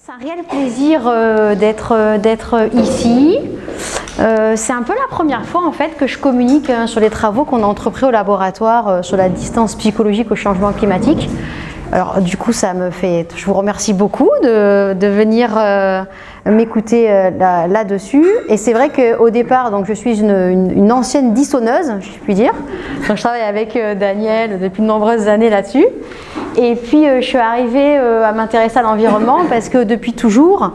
C'est un réel plaisir d'être ici. C'est un peu la première fois en fait que je communique sur les travaux qu'on a entrepris au laboratoire sur la distance psychologique au changement climatique. Alors du coup ça me fait, je vous remercie beaucoup de venir m'écouter là-dessus. Et c'est vrai qu'au départ, donc je suis une ancienne dissonneuse, si je puis dire. Donc, je travaille avec Daniel depuis de nombreuses années là-dessus. Et puis je suis arrivée à m'intéresser à l'environnement parce que depuis toujours,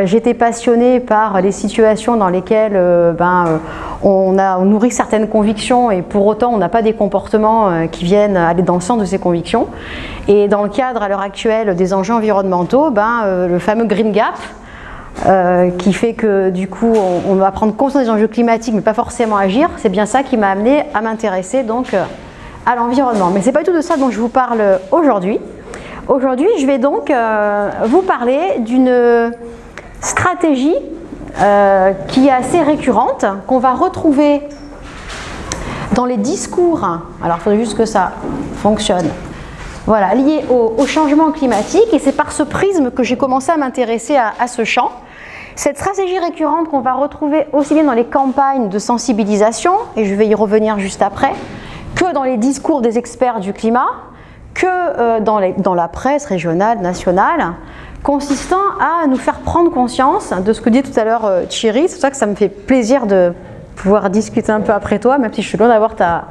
j'étais passionnée par les situations dans lesquelles on nourrit certaines convictions et pour autant on n'a pas des comportements qui viennent aller dans le sens de ces convictions. Et dans le cadre à l'heure actuelle des enjeux environnementaux, le fameux Green Gap, qui fait que du coup on va prendre conscience des enjeux climatiques mais pas forcément agir, c'est bien ça qui m'a amenée à m'intéresser donc à l'environnement. Mais c'est pas du tout de ça dont je vous parle aujourd'hui. Aujourd'hui je vais donc vous parler d'une stratégie qui est assez récurrente, qu'on va retrouver dans les discours, alors il faudrait juste que ça fonctionne, voilà, lié au changement climatique, et c'est par ce prisme que j'ai commencé à m'intéresser à ce champ. Cette stratégie récurrente qu'on va retrouver aussi bien dans les campagnes de sensibilisation, et je vais y revenir juste après, que dans les discours des experts du climat, que dans la presse régionale, nationale, consistant à nous faire prendre conscience de ce que dit tout à l'heure Thierry. C'est pour ça que ça me fait plaisir de pouvoir discuter un peu après toi, même si je suis loin d'avoir ta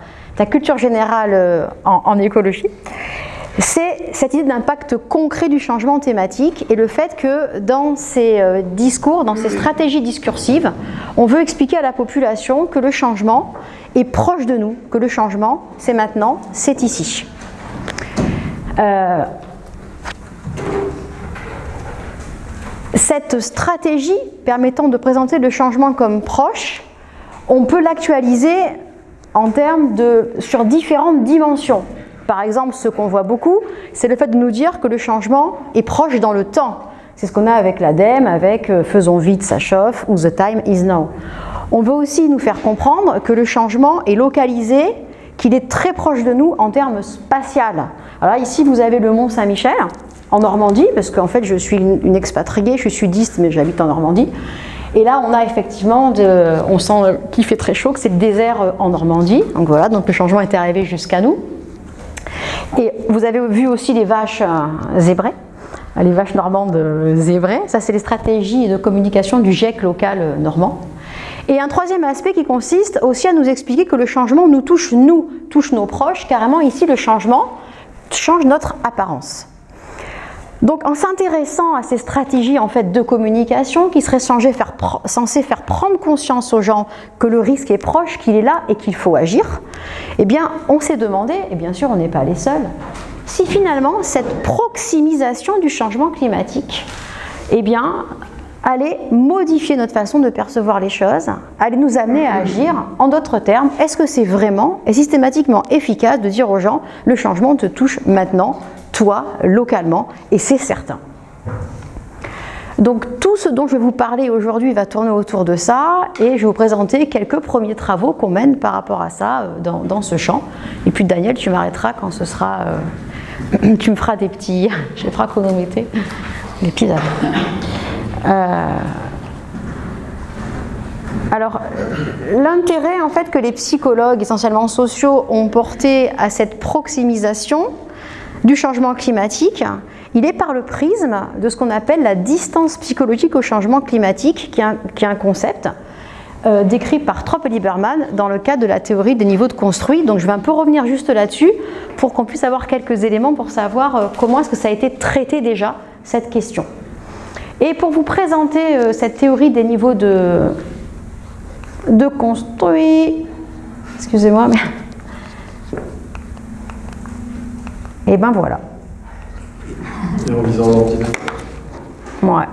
culture générale en écologie. C'est cette idée d'impact concret du changement thématique et le fait que dans ces discours, dans ces stratégies discursives, on veut expliquer à la population que le changement est proche de nous, que le changement, c'est maintenant, c'est ici. Cette stratégie permettant de présenter le changement comme proche, on peut l'actualiser en termes sur différentes dimensions. Par exemple, ce qu'on voit beaucoup, c'est le fait de nous dire que le changement est proche dans le temps. C'est ce qu'on a avec l'ADEME, avec « faisons vite, ça chauffe » ou « the time is now ». On veut aussi nous faire comprendre que le changement est localisé, qu'il est très proche de nous en termes spatial. Alors ici, vous avez le Mont Saint-Michel, en Normandie, parce qu'en fait, je suis une expatriée, je suis sudiste, mais j'habite en Normandie. Et là, on a effectivement, on sent qu'il fait très chaud, que c'est le désert en Normandie. Donc voilà, donc le changement est arrivé jusqu'à nous. Et vous avez vu aussi les vaches zébrées, les vaches normandes zébrées. Ça, c'est les stratégies de communication du GIEC local normand. Et un troisième aspect qui consiste aussi à nous expliquer que le changement nous touche nos proches. Carrément, ici, le changement change notre apparence. Donc, en s'intéressant à ces stratégies en fait, de communication qui seraient censées faire prendre conscience aux gens que le risque est proche, qu'il est là et qu'il faut agir, eh bien, on s'est demandé, et bien sûr, on n'est pas les seuls, si finalement cette proximisation du changement climatique, eh bien, allait modifier notre façon de percevoir les choses, allait nous amener à agir. En d'autres termes, est-ce que c'est vraiment et systématiquement efficace de dire aux gens le changement te touche maintenant, toi, localement, et c'est certain. Donc tout ce dont je vais vous parler aujourd'hui va tourner autour de ça, et je vais vous présenter quelques premiers travaux qu'on mène par rapport à ça dans ce champ. Et puis Daniel, tu m'arrêteras quand ce sera... tu me feras des petits... je les ferai chronométrer. Des petits alors, l'intérêt en fait que les psychologues, essentiellement sociaux, ont porté à cette proximisation du changement climatique, il est par le prisme de ce qu'on appelle la distance psychologique au changement climatique, qui est un concept décrit par Tropp et Lieberman dans le cadre de la théorie des niveaux de construit. Donc je vais un peu revenir juste là-dessus pour qu'on puisse avoir quelques éléments pour savoir comment est-ce que ça a été traité déjà, cette question. Et pour vous présenter cette théorie des niveaux de construit, excusez-moi, mais... Et ben voilà. Et en visant l'ordinateur. Ouais.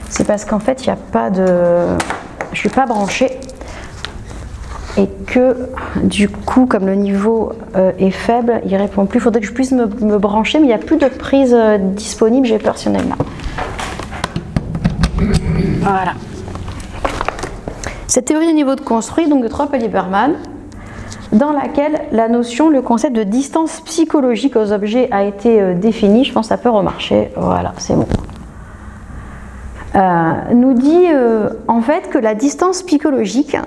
C'est parce qu'en fait, il n'y a pas de... Je ne suis pas branchée. Et que, du coup, comme le niveau est faible, il ne répond plus. Il faudrait que je puisse me brancher, mais il n'y a plus de prise disponible, j'ai peur si on est là. Voilà. Cette théorie des niveaux de construit, donc de Tropp et Lieberman, dans laquelle la notion, le concept de distance psychologique aux objets a été défini. Je pense que ça peut remarcher. Voilà, c'est bon. nous dit en fait que la distance psychologique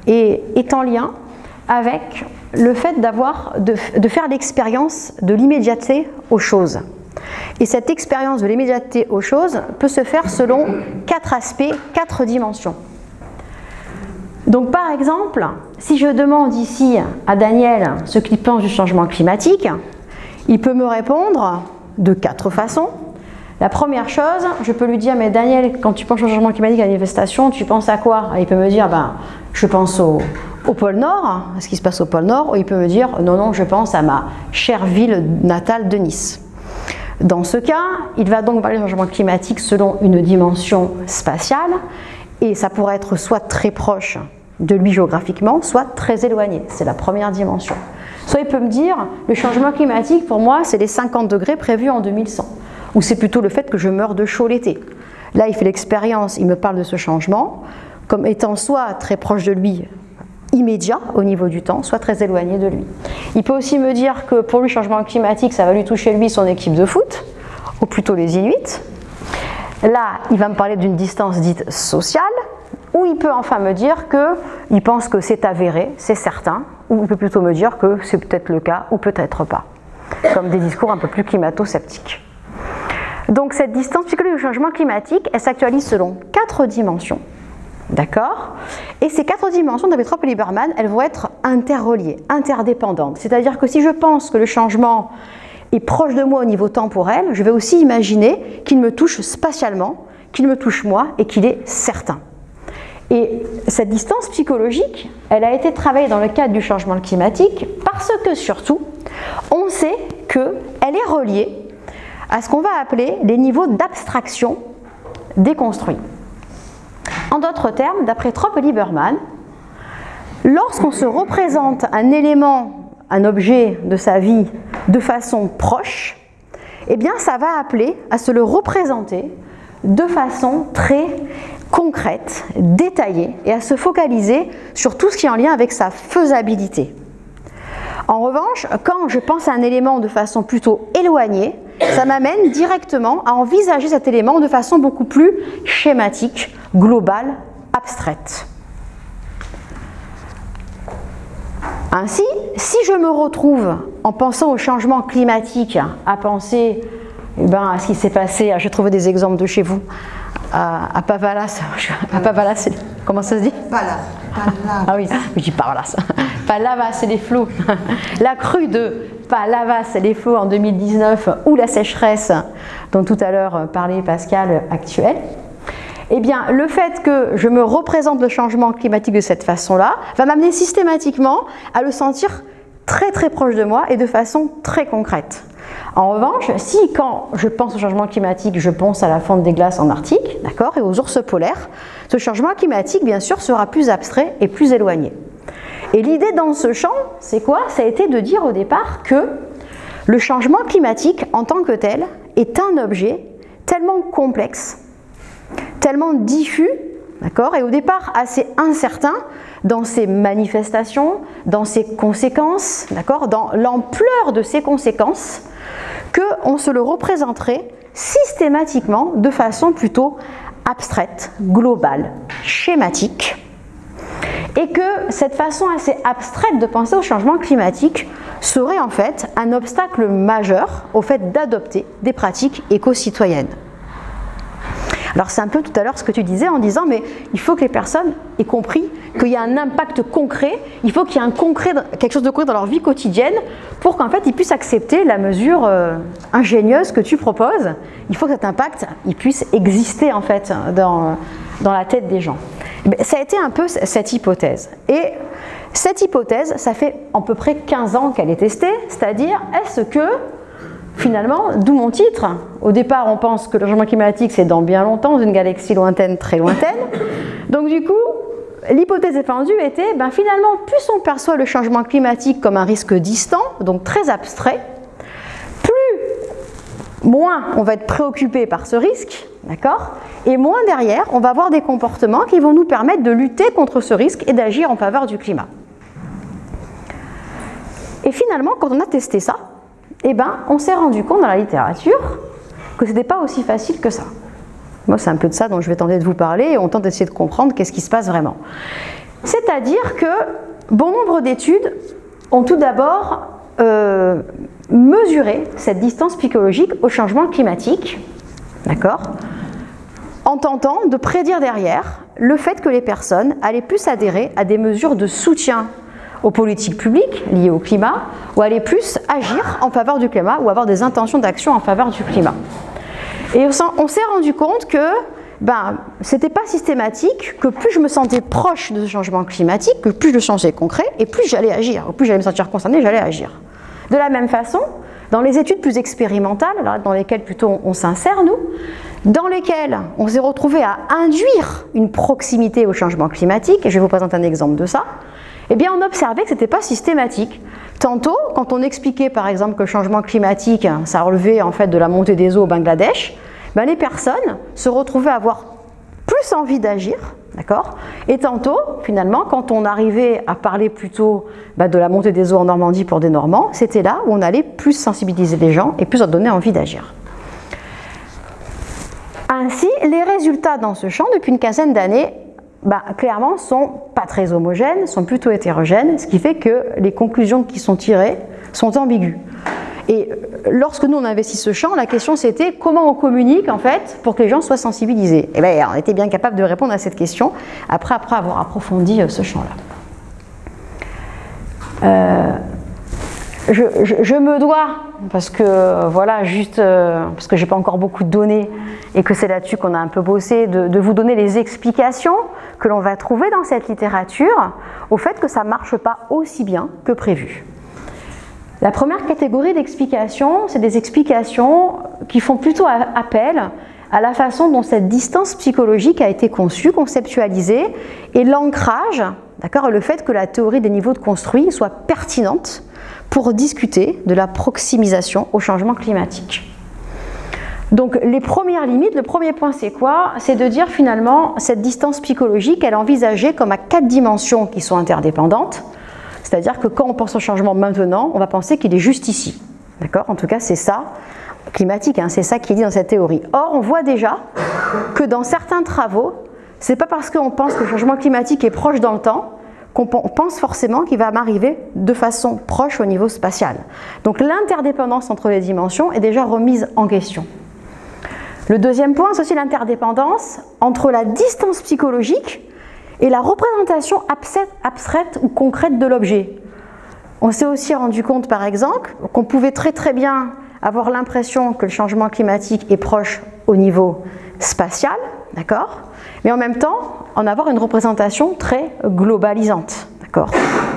est en lien avec le fait de faire l'expérience de l'immédiateté aux choses. Et cette expérience de l'immédiateté aux choses peut se faire selon 4 aspects, 4 dimensions. Donc par exemple, si je demande ici à Daniel ce qu'il pense du changement climatique, il peut me répondre de 4 façons. La première chose, je peux lui dire, mais Daniel, quand tu penses au changement climatique, à la manifestation, tu penses à quoi? Et il peut me dire, ben, je pense au pôle Nord, à ce qui se passe au pôle Nord, ou il peut me dire, non, non, je pense à ma chère ville natale de Nice. Dans ce cas, il va donc parler du changement climatique selon une dimension spatiale, et ça pourrait être soit très proche de lui géographiquement, soit très éloigné. C'est la première dimension. Soit il peut me dire, le changement climatique, pour moi, c'est les 50 degrés prévus en 2100. Ou c'est plutôt le fait que je meurs de chaud l'été. Là, il fait l'expérience, il me parle de ce changement, comme étant soit très proche de lui, immédiat au niveau du temps, soit très éloigné de lui. Il peut aussi me dire que pour lui, le changement climatique, ça va lui toucher lui, son équipe de foot, ou plutôt les Inuits. Là, il va me parler d'une distance dite sociale, ou il peut enfin me dire qu'il pense que c'est avéré, c'est certain, ou il peut plutôt me dire que c'est peut-être le cas, ou peut-être pas, comme des discours un peu plus climato-sceptiques. Donc cette distance psychologique du changement climatique, elle s'actualise selon 4 dimensions. D'accord? Et ces 4 dimensions, d'après Trop et Lieberman, elles vont être interreliées, interdépendantes. C'est-à-dire que si je pense que le changement est proche de moi au niveau temporel, je vais aussi imaginer qu'il me touche spatialement, qu'il me touche moi et qu'il est certain. Et cette distance psychologique, elle a été travaillée dans le cadre du changement climatique parce que surtout, on sait qu'elle est reliée à ce qu'on va appeler les niveaux d'abstraction déconstruits. En d'autres termes, d'après Trop et Lieberman, lorsqu'on se représente un élément, un objet de sa vie de façon proche, eh bien ça va appeler à se le représenter de façon très concrète, détaillée, et à se focaliser sur tout ce qui est en lien avec sa faisabilité. En revanche, quand je pense à un élément de façon plutôt éloignée, ça m'amène directement à envisager cet élément de façon beaucoup plus schématique, globale, abstraite. Ainsi, si je me retrouve en pensant au changement climatique, à penser à ce qui s'est passé, j'ai trouvé des exemples de chez vous, à Pavalas, comment ça se dit? Palavas. Ah oui, je dis Pavalas. Palavas et les flots. La crue de Palavas et les flots en 2019 ou la sécheresse dont tout à l'heure parlait Pascal actuelle. Eh bien, le fait que je me représente le changement climatique de cette façon-là va m'amener systématiquement à le sentir très très proche de moi et de façon très concrète. En revanche, si quand je pense au changement climatique, je pense à la fonte des glaces en Arctique, d'accord, et aux ours polaires, ce changement climatique, bien sûr, sera plus abstrait et plus éloigné. Et l'idée dans ce champ, c'est quoi? Ça a été de dire au départ que le changement climatique en tant que tel est un objet tellement complexe, tellement diffus, d'accord, et au départ assez incertain dans ses manifestations, dans ses conséquences, d'accord, dans l'ampleur de ses conséquences, qu'on se le représenterait systématiquement de façon plutôt abstraite, globale, schématique, et que cette façon assez abstraite de penser au changement climatique serait en fait un obstacle majeur au fait d'adopter des pratiques éco-citoyennes. Alors c'est un peu tout à l'heure ce que tu disais en disant mais il faut que les personnes aient compris qu'il y a un impact concret, il faut qu'il y ait quelque chose de concret dans leur vie quotidienne pour qu'en fait ils puissent accepter la mesure ingénieuse que tu proposes. Il faut que cet impact il puisse exister en fait dans la tête des gens. Ça a été un peu cette hypothèse. Et cette hypothèse, ça fait à peu près 15 ans qu'elle est testée, c'est-à-dire est-ce que finalement, d'où mon titre, au départ on pense que le changement climatique c'est dans bien longtemps, dans une galaxie lointaine, très lointaine. Donc du coup, l'hypothèse défendue était, finalement, plus on perçoit le changement climatique comme un risque distant, donc très abstrait, moins on va être préoccupé par ce risque, d'accord, et moins derrière on va avoir des comportements qui vont nous permettre de lutter contre ce risque et d'agir en faveur du climat. Et finalement, quand on a testé ça, on s'est rendu compte dans la littérature que ce n'était pas aussi facile que ça. Moi, c'est un peu de ça dont je vais tenter de vous parler et on tente d'essayer de comprendre qu'est-ce qui se passe vraiment. C'est-à-dire que bon nombre d'études ont tout d'abord mesuré cette distance psychologique au changement climatique, d'accord, en tentant de prédire derrière le fait que les personnes allaient plus adhérer à des mesures de soutien aux politiques publiques liées au climat ou allaient plus agir en faveur du climat ou avoir des intentions d'action en faveur du climat. Et on s'est rendu compte que c'était pas systématique, que plus je me sentais proche de ce changement climatique, que plus je le changeais concret, et plus j'allais agir, ou plus j'allais me sentir concernée, j'allais agir. De la même façon, dans les études plus expérimentales, là, dans lesquelles plutôt on s'insère, nous, dans lesquelles on s'est retrouvé à induire une proximité au changement climatique, et je vais vous présenter un exemple de ça, eh bien on observait que ce n'était pas systématique. Tantôt, quand on expliquait par exemple que le changement climatique, ça relevait en fait de la montée des eaux au Bangladesh, les personnes se retrouvaient à avoir plus envie d'agir, d'accord ? Et tantôt, finalement, quand on arrivait à parler plutôt de la montée des eaux en Normandie pour des Normands, c'était là où on allait plus sensibiliser les gens et plus leur donner envie d'agir. Ainsi, les résultats dans ce champ, depuis une quinzaine d'années, clairement, sont pas très homogènes, sont plutôt hétérogènes, ce qui fait que les conclusions qui sont tirées sont ambiguës. Et lorsque nous on investit ce champ, la question c'était comment on communique en fait pour que les gens soient sensibilisés. Et bien on était bien capable de répondre à cette question après avoir approfondi ce champ-là. Je me dois, parce que voilà, parce que j'ai pas encore beaucoup de données et que c'est là-dessus qu'on a un peu bossé, de vous donner les explications que l'on va trouver dans cette littérature au fait que ça marche pas aussi bien que prévu. La première catégorie d'explications, c'est des explications qui font plutôt appel à la façon dont cette distance psychologique a été conçue, conceptualisée, et l'ancrage, d'accord, le fait que la théorie des niveaux de construit soit pertinente pour discuter de la proximisation au changement climatique. Donc les premières limites, le premier point c'est quoi? C'est de dire finalement cette distance psychologique, elle est envisagée comme à 4 dimensions qui sont interdépendantes. C'est-à-dire que quand on pense au changement maintenant, on va penser qu'il est juste ici. D'accord? En tout cas, c'est ça, climatique, c'est ça qui est dit dans cette théorie. Or, on voit déjà que dans certains travaux, c'est pas parce qu'on pense que le changement climatique est proche dans le temps qu'on pense forcément qu'il va m'arriver de façon proche au niveau spatial. Donc l'interdépendance entre les dimensions est déjà remise en question. Le deuxième point, c'est aussi l'interdépendance entre la distance psychologique et la représentation abstraite ou concrète de l'objet. On s'est aussi rendu compte, par exemple, qu'on pouvait très bien avoir l'impression que le changement climatique est proche au niveau spatial, d'accord, mais en même temps, en avoir une représentation très globalisante, d'accord.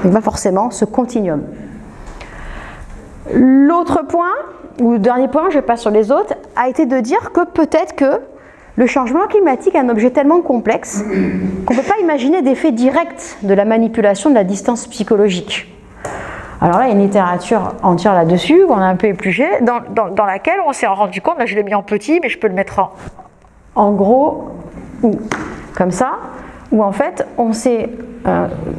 Donc pas forcément ce continuum. L'autre point, ou le dernier point, je passe sur les autres, a été de dire que peut-être que le changement climatique est un objet tellement complexe qu'on ne peut pas imaginer d'effet direct de la manipulation de la distance psychologique. Alors là, il y a une littérature entière là-dessus, qu'on a un peu épluché, dans laquelle on s'est rendu compte, là je l'ai mis en petit, mais je peux le mettre en gros, ou comme ça, où en fait on s'est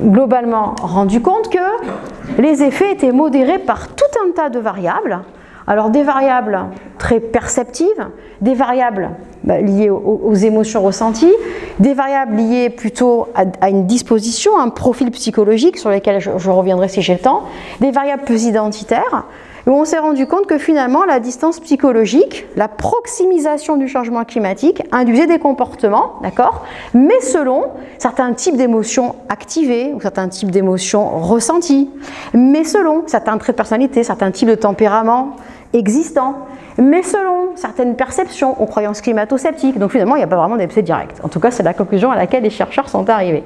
globalement rendu compte que les effets étaient modérés par tout un tas de variables. Alors des variables très perceptives, des variables liées aux émotions ressenties, des variables liées plutôt à une disposition, un profil psychologique sur lesquels je reviendrai si j'ai le temps, des variables plus identitaires, où on s'est rendu compte que finalement la distance psychologique, la proximisation du changement climatique induisait des comportements, d'accord, mais selon certains types d'émotions activées ou certains types d'émotions ressenties, mais selon certains traits de personnalité, certains types de tempéraments existants, mais selon certaines perceptions ou croyances climato-sceptiques. Donc finalement, il n'y a pas vraiment d'effet direct. En tout cas, c'est la conclusion à laquelle les chercheurs sont arrivés.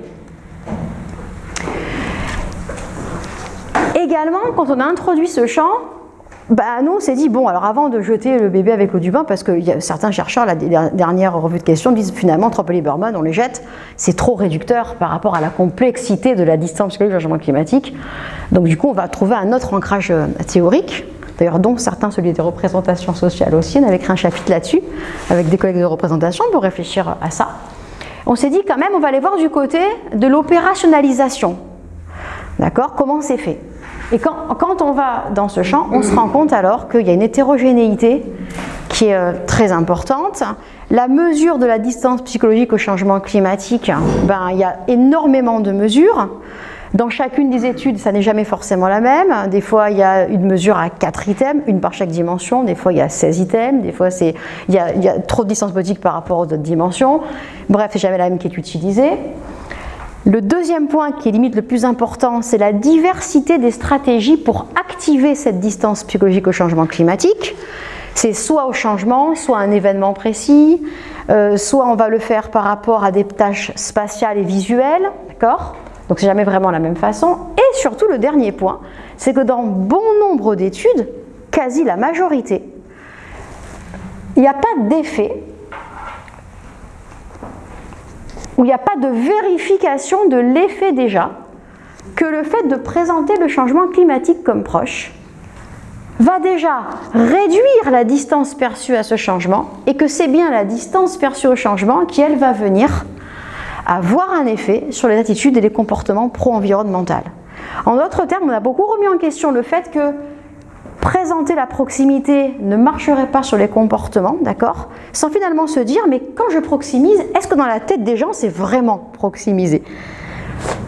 Également, quand on a introduit ce champ, nous on s'est dit, bon, alors avant de jeter le bébé avec l'eau du bain, parce que certains chercheurs, la dernière revue de questions, disent finalement, Tropel et Lieberman, on les jette, c'est trop réducteur par rapport à la complexité de la distance psychologique du changement climatique. Donc du coup, on va trouver un autre ancrage théorique, d'ailleurs dont certains, celui des représentations sociales aussi, on avait écrit un chapitre là-dessus, avec des collègues de représentation pour réfléchir à ça. On s'est dit quand même, on va aller voir du côté de l'opérationnalisation. D'accord? Comment c'est fait? Et quand on va dans ce champ, on se rend compte alors qu'il y a une hétérogénéité qui est très importante, La mesure de la distance psychologique au changement climatique, ben, il y a énormément de mesures. Dans chacune des études, ça n'est jamais forcément la même. Des fois, il y a une mesure à 4 items, une par chaque dimension. Des fois, il y a 16 items. Des fois, il y a trop de distance politique par rapport aux autres dimensions. Bref, c'est jamais la même qui est utilisée. Le deuxième point qui est limite le plus important, c'est la diversité des stratégies pour activer cette distance psychologique au changement climatique. C'est soit au changement, soit à un événement précis, soit on va le faire par rapport à des tâches spatiales et visuelles, d'accord ? Donc c'est jamais vraiment la même façon. Et surtout le dernier point, c'est que dans bon nombre d'études, quasi la majorité, il n'y a pas d'effet, où il n'y a pas de vérification de l'effet déjà, que le fait de présenter le changement climatique comme proche va déjà réduire la distance perçue à ce changement, et que c'est bien la distance perçue au changement qui, elle, va venir avoir un effet sur les attitudes et les comportements pro-environnementaux. En d'autres termes, on a beaucoup remis en question le fait que présenter la proximité ne marcherait pas sur les comportements, d'accord, sans finalement se dire, mais quand je proximise, est-ce que dans la tête des gens, c'est vraiment proximisé?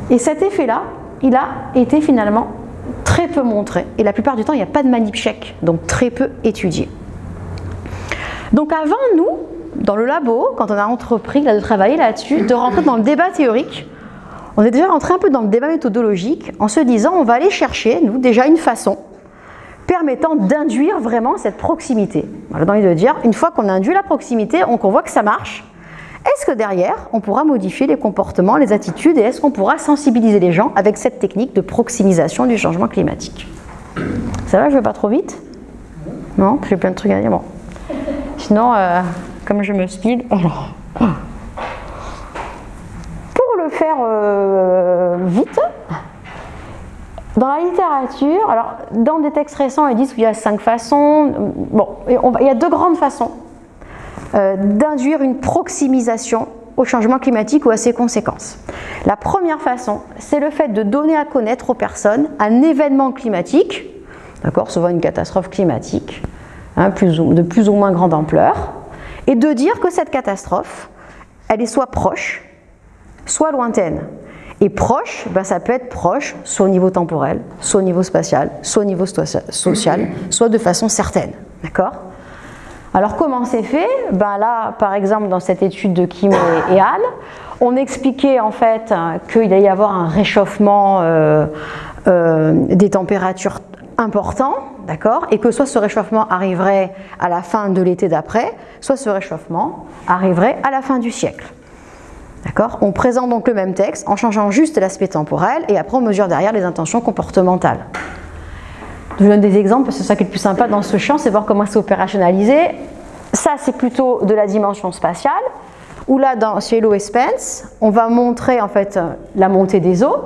Et cet effet-là, il a été finalement très peu montré. Et la plupart du temps, il n'y a pas de manip check, donc très peu étudié. Donc avant, nous, dans le labo, quand on a entrepris de travailler là-dessus, de rentrer dans le débat théorique, on est déjà rentré un peu dans le débat méthodologique en se disant, on va aller chercher, nous, déjà une façon permettant d'induire vraiment cette proximité. J'ai envie de dire, une fois qu'on a induit la proximité, qu'on voit que ça marche, est-ce que derrière, on pourra modifier les comportements, les attitudes, et est-ce qu'on pourra sensibiliser les gens avec cette technique de proximisation du changement climatique? Ça va, je ne vais pas trop vite? Non, j'ai plein de trucs à dire. Bon. Sinon, comme je me speed, alors... Pour le faire vite, dans la littérature, alors dans des textes récents, ils disent qu'il y a 5 façons. Bon, il y a 2 grandes façons d'induire une proximisation au changement climatique ou à ses conséquences. La première façon, c'est le fait de donner à connaître aux personnes un événement climatique, d'accord, souvent une catastrophe climatique, hein, de plus ou moins grande ampleur, et de dire que cette catastrophe, elle est soit proche, soit lointaine. Et proche, ben ça peut être proche, soit au niveau temporel, soit au niveau spatial, soit au niveau social, soit de façon certaine. D'accord ? Alors comment c'est fait? Ben là, par exemple, dans cette étude de Kim et Al, on expliquait en fait qu'il allait y avoir un réchauffement des températures important, d'accord, et que soit ce réchauffement arriverait à la fin de l'été d'après, soit ce réchauffement arriverait à la fin du siècle. D'accord ? On présente donc le même texte en changeant juste l'aspect temporel et après on mesure derrière les intentions comportementales. Je vous donne des exemples parce que c'est ça qui est le plus sympa dans ce champ, c'est voir comment c'est opérationnalisé. Ça c'est plutôt de la dimension spatiale, où là chez Hello et Spence, on va montrer en fait la montée des eaux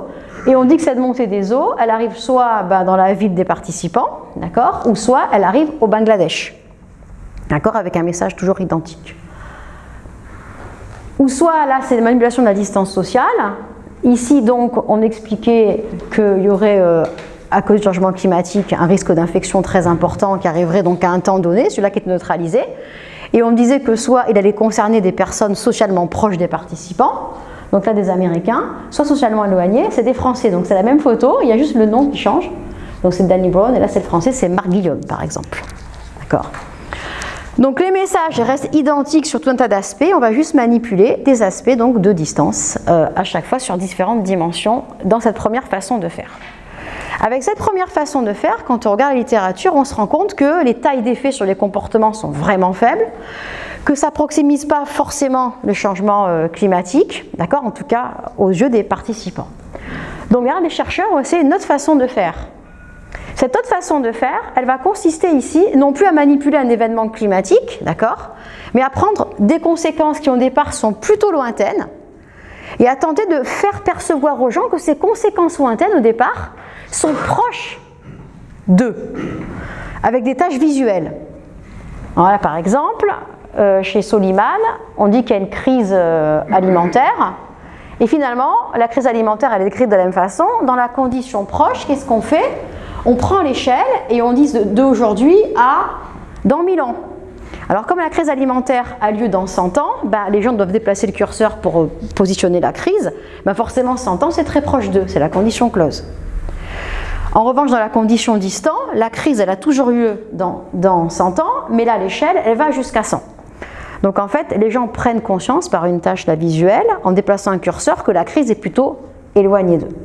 et on dit que cette montée des eaux, elle arrive soit dans la ville des participants, d'accord, ou soit elle arrive au Bangladesh, d'accord, avec un message toujours identique. Ou soit là c'est la manipulation de la distance sociale. Ici donc on expliquait qu'il y aurait à cause du changement climatique un risque d'infection très important qui arriverait donc à un temps donné, celui-là qui est neutralisé. Et on disait que soit il allait concerner des personnes socialement proches des participants, donc là des Américains, soit socialement éloignés, c'est des Français. Donc c'est la même photo, il y a juste le nom qui change. Donc c'est Danny Brown et là c'est le Français, c'est Marc Guillaume par exemple. D'accord ? Donc les messages restent identiques sur tout un tas d'aspects, on va juste manipuler des aspects donc, de distance à chaque fois sur différentes dimensions dans cette première façon de faire. Avec cette première façon de faire, quand on regarde la littérature, on se rend compte que les tailles d'effet sur les comportements sont vraiment faibles, que ça ne proximise pas forcément le changement climatique, d'accord, en tout cas aux yeux des participants. Donc là, les chercheurs ont essayé une autre façon de faire. Cette autre façon de faire, elle va consister ici, non plus à manipuler un événement climatique, d'accord, mais à prendre des conséquences qui au départ sont plutôt lointaines et à tenter de faire percevoir aux gens que ces conséquences lointaines au départ sont proches d'eux, avec des tâches visuelles. Voilà, par exemple, chez Soliman, on dit qu'il y a une crise alimentaire et finalement, la crise alimentaire elle est décrite de la même façon. Dans la condition proche, qu'est-ce qu'on fait ? On prend l'échelle et on dit d'aujourd'hui à dans 1000 ans. Alors comme la crise alimentaire a lieu dans 100 ans, les gens doivent déplacer le curseur pour positionner la crise, forcément 100 ans c'est très proche d'eux, c'est la condition close. En revanche, dans la condition distant, la crise elle a toujours eu lieu dans 100 ans, mais là l'échelle elle va jusqu'à 100. Donc en fait, les gens prennent conscience par une tâche là, visuelle, en déplaçant un curseur, que la crise est plutôt éloignée d'eux.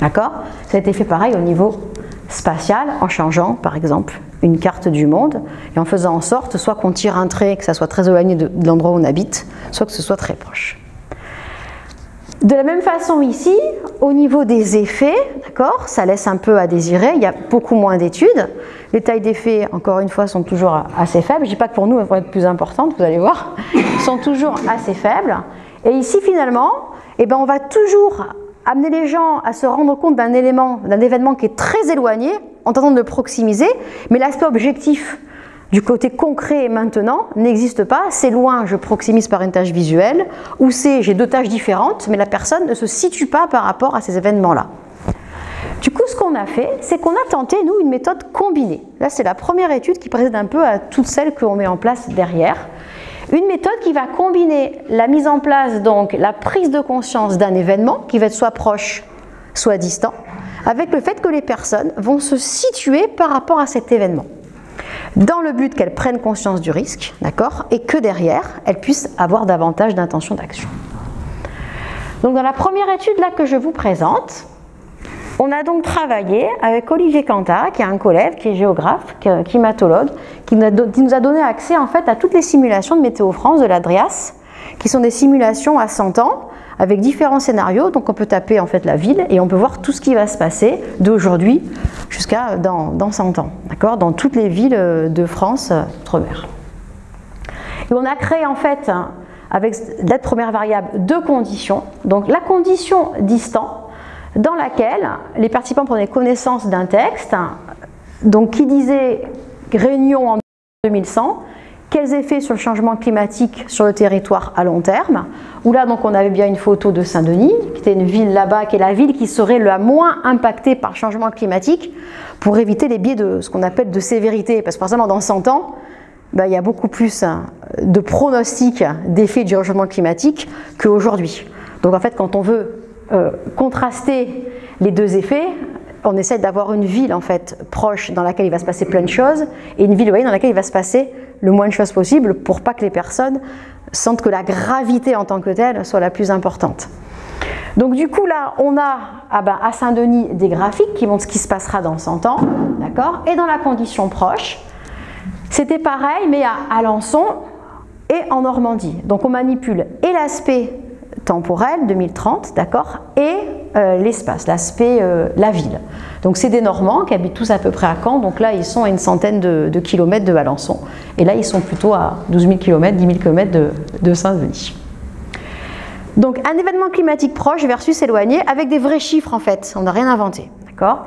D'accord? Ça a été fait pareil au niveau spatial, en changeant par exemple une carte du monde, et en faisant en sorte soit qu'on tire un trait, que ça soit très éloigné de l'endroit où on habite, soit que ce soit très proche. De la même façon ici, au niveau des effets, d'accord, ça laisse un peu à désirer, il y a beaucoup moins d'études. Les tailles d'effets, encore une fois, sont toujours assez faibles. Je ne dis pas que pour nous, elles vont être plus importantes, vous allez voir, sont toujours assez faibles. Et ici, finalement, on va toujours amener les gens à se rendre compte d'un événement qui est très éloigné, en tentant de le proximiser, mais l'aspect objectif du côté concret et maintenant n'existe pas, c'est loin, je proximise par une tâche visuelle, ou c'est j'ai deux tâches différentes, mais la personne ne se situe pas par rapport à ces événements-là. Du coup, ce qu'on a fait, c'est qu'on a tenté, nous, une méthode combinée. Là, c'est la première étude qui précède un peu à toutes celles qu'on met en place derrière. Une méthode qui va combiner la mise en place, donc la prise de conscience d'un événement, qui va être soit proche, soit distant, avec le fait que les personnes vont se situer par rapport à cet événement, dans le but qu'elles prennent conscience du risque, d'accord, et que derrière, elles puissent avoir davantage d'intention d'action. Donc dans la première étude là que je vous présente, on a donc travaillé avec Olivier Cantat, qui est un collègue, qui est géographe, climatologue, qui nous a donné accès en fait à toutes les simulations de Météo France de la DRIAS, qui sont des simulations à 100 ans, avec différents scénarios. Donc on peut taper en fait la ville et on peut voir tout ce qui va se passer d'aujourd'hui jusqu'à dans 100 ans, d'accord, dans toutes les villes de France outre-mer. Et on a créé en fait, avec cette première variable, deux conditions. Donc la condition distant, dans laquelle les participants prenaient connaissance d'un texte, donc qui disait réunion en 2100, quels effets sur le changement climatique sur le territoire à long terme, où là donc on avait bien une photo de Saint-Denis, qui était une ville là-bas, qui est la ville qui serait la moins impactée par le changement climatique, pour éviter les biais de ce qu'on appelle de sévérité, parce que forcément dans 100 ans, il y a beaucoup plus de pronostics d'effets du changement climatique qu'aujourd'hui. Donc en fait quand on veut contraster les deux effets, on essaie d'avoir une ville en fait proche dans laquelle il va se passer plein de choses et une ville éloignée dans laquelle il va se passer le moins de choses possible pour pas que les personnes sentent que la gravité en tant que telle soit la plus importante. Donc du coup là on a à Saint-Denis des graphiques qui montrent ce qui se passera dans 100 ans, d'accord, et dans la condition proche c'était pareil mais à Alençon et en Normandie. Donc on manipule et l'aspect temporel 2030, d'accord, et l'espace, l'aspect, la ville. Donc c'est des Normands qui habitent tous à peu près à Caen, donc là ils sont à une centaine de kilomètres de Alençon, et là ils sont plutôt à 12 000 km, 10 000 km de Saint-Denis. Donc un événement climatique proche versus éloigné, avec des vrais chiffres en fait, on n'a rien inventé, d'accord.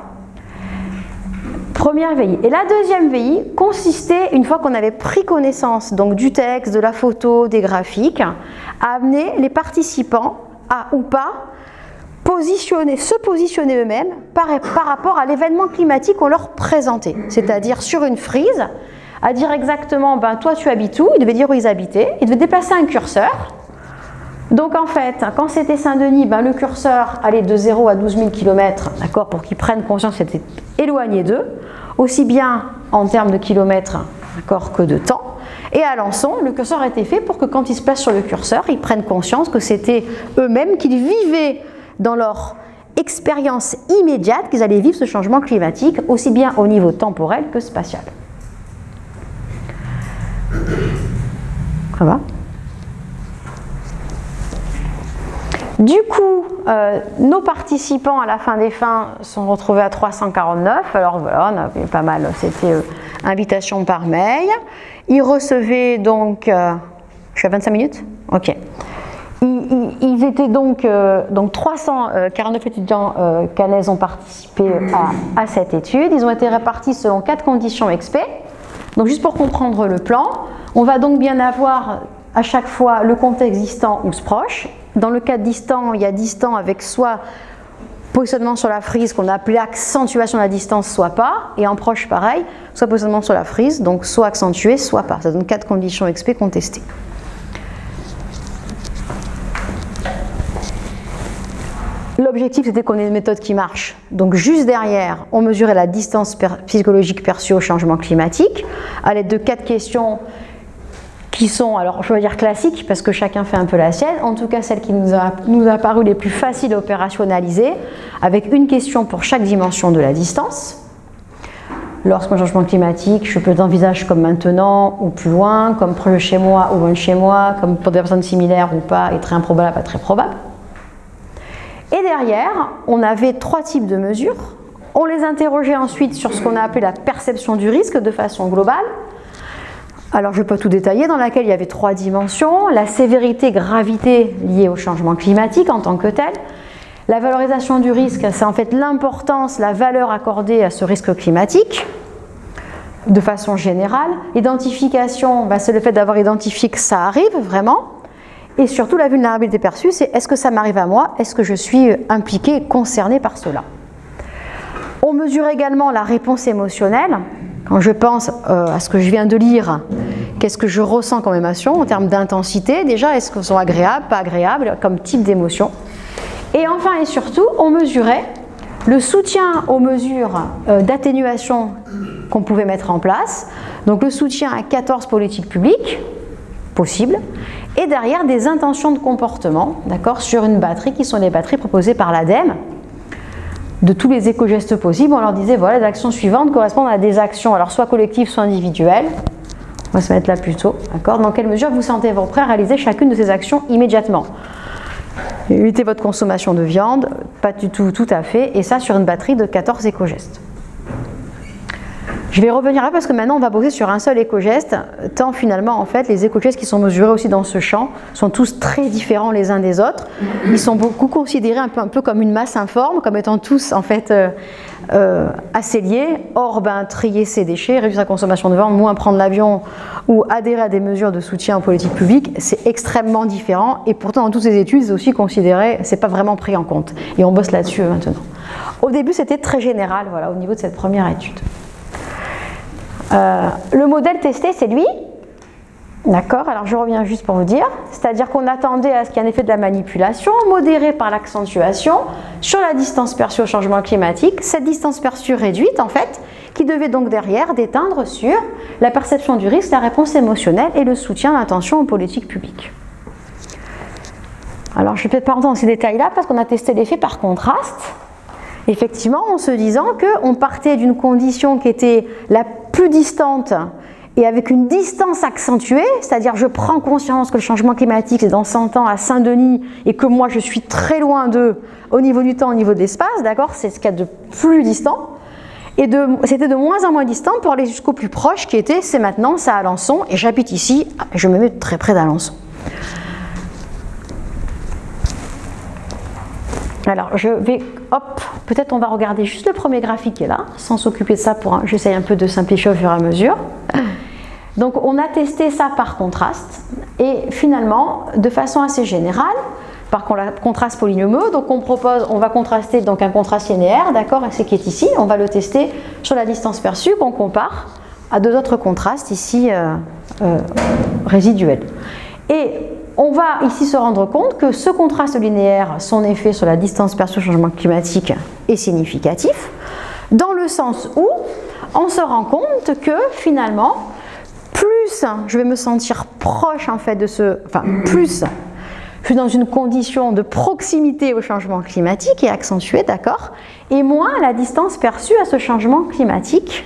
Première VI. Et la deuxième VI consistait, une fois qu'on avait pris connaissance donc, du texte, de la photo, des graphiques, à amener les participants à ou pas se positionner eux-mêmes par rapport à l'événement climatique qu'on leur présentait. C'est-à-dire sur une frise, à dire exactement, toi tu habites où? Ils devaient dire où ils habitaient, ils devaient déplacer un curseur. Donc en fait, quand c'était Saint-Denis, le curseur allait de 0 à 12 000 km, d'accord, pour qu'ils prennent conscience que c'était éloigné d'eux, aussi bien en termes de kilomètres, d'accord, que de temps. Et à Alençon, le curseur était fait pour que quand ils se placent sur le curseur, ils prennent conscience que c'était eux-mêmes qu'ils vivaient dans leur expérience immédiate, qu'ils allaient vivre ce changement climatique, aussi bien au niveau temporel que spatial. Ça va ? Du coup, nos participants à la fin des fins sont retrouvés à 349. Alors voilà, on avait pas mal, c'était invitation par mail. Ils recevaient donc, je suis à 25 minutes ? Ok. Ils étaient donc 349 étudiants canaises ont participé à cette étude. Ils ont été répartis selon 4 conditions XP. Donc juste pour comprendre le plan, on va donc bien avoir à chaque fois le contexte distant ou proche. Dans le cas distant, il y a distant avec soit positionnement sur la frise qu'on a appelé accentuation de la distance, soit pas, et en proche pareil, soit positionnement sur la frise, donc soit accentué, soit pas. Ça donne 4 conditions XP contestées. L'objectif, c'était qu'on ait une méthode qui marche. Donc juste derrière, on mesurait la distance psychologique perçue au changement climatique à l'aide de 4 questions qui sont, alors je vais dire classiques parce que chacun fait un peu la sienne, en tout cas celles qui nous a paru les plus faciles à opérationnaliser, avec une question pour chaque dimension de la distance. Lorsqu'un changement climatique, je peux l'envisager comme maintenant ou plus loin, comme proche de chez moi ou loin de chez moi, comme pour des personnes similaires ou pas, et très improbable, pas très probable. Et derrière, on avait 3 types de mesures. On les interrogeait ensuite sur ce qu'on a appelé la perception du risque de façon globale. Alors je ne vais pas tout détailler, dans laquelle il y avait 3 dimensions. La sévérité, gravité liée au changement climatique en tant que tel. La valorisation du risque, c'est en fait l'importance, la valeur accordée à ce risque climatique de façon générale. L'identification, c'est le fait d'avoir identifié que ça arrive vraiment. Et surtout la vulnérabilité perçue, c'est est-ce que ça m'arrive à moi? Est-ce que je suis impliqué, concerné par cela? On mesure également la réponse émotionnelle. Quand je pense à ce que je viens de lire, qu'est-ce que je ressens comme émotion en termes d'intensité? Déjà, est-ce qu'elles sont agréables, pas agréables, comme type d'émotion? Et enfin et surtout, on mesurait le soutien aux mesures d'atténuation qu'on pouvait mettre en place. Donc le soutien à 14 politiques publiques possibles. Et derrière, des intentions de comportement, d'accord, sur une batterie qui sont les batteries proposées par l'ADEME. De tous les éco-gestes possibles, on leur disait voilà, les actions suivantes correspondent à des actions, alors soit collectives, soit individuelles. On va se mettre là plutôt, d'accord. Dans quelle mesure vous sentez-vous prêt à réaliser chacune de ces actions immédiatement? Limitez votre consommation de viande, pas du tout à fait, et ça sur une batterie de 14 éco-gestes. Je vais revenir là parce que maintenant on va poser sur un seul éco-geste, tant finalement en fait les éco-gestes qui sont mesurés aussi dans ce champ sont tous très différents les uns des autres. Ils sont beaucoup considérés un peu comme une masse informe, comme étant tous en fait assez liés. Or, trier ses déchets, réduire sa consommation de viande, moins prendre l'avion ou adhérer à des mesures de soutien aux politiques publiques, c'est extrêmement différent et pourtant dans toutes ces études c'est aussi considéré, c'est pas vraiment pris en compte. Et on bosse là-dessus maintenant. Au début c'était très général, voilà, au niveau de cette première étude. Le modèle testé, c'est lui. D'accord, alors je reviens juste pour vous dire. C'est-à-dire qu'on attendait à ce qu'il y ait un effet de la manipulation, modéré par l'accentuation, sur la distance perçue au changement climatique. Cette distance perçue réduite, en fait, qui devait donc derrière déteindre sur la perception du risque, la réponse émotionnelle et le soutien à l'attention aux politiques publiques. Alors je ne vais peut-être pas rentrer dans ces détails-là parce qu'on a testé l'effet par contraste. Effectivement, en se disant qu'on partait d'une condition qui était la plus distante et avec une distance accentuée, c'est-à-dire je prends conscience que le changement climatique c'est dans 100 ans à Saint-Denis et que moi je suis très loin d'eux au niveau du temps, au niveau de l'espace, d'accord, c'est ce qu'il y a de plus distant. Et c'était de moins en moins distant pour aller jusqu'au plus proche qui était c'est maintenant, c'est à Alençon et j'habite ici, je me mets très près d'Alençon. Alors je vais, hop, peut-être on va regarder juste le premier graphique qui est là, sans s'occuper de ça, j'essaye un peu de simplifier au fur et à mesure. Donc on a testé ça par contraste, et finalement, de façon assez générale, par contraste polynomiaux, donc on va contraster donc un contraste linéaire, d'accord, c'est qui est ici, on va le tester sur la distance perçue qu'on compare à 2 autres contrastes ici résiduels. Et on va ici se rendre compte que ce contraste linéaire, son effet sur la distance perçue au changement climatique est significatif, dans le sens où on se rend compte que finalement, plus je vais me sentir proche en fait de plus je suis dans une condition de proximité au changement climatique et accentuée, d'accord, et moins la distance perçue à ce changement climatique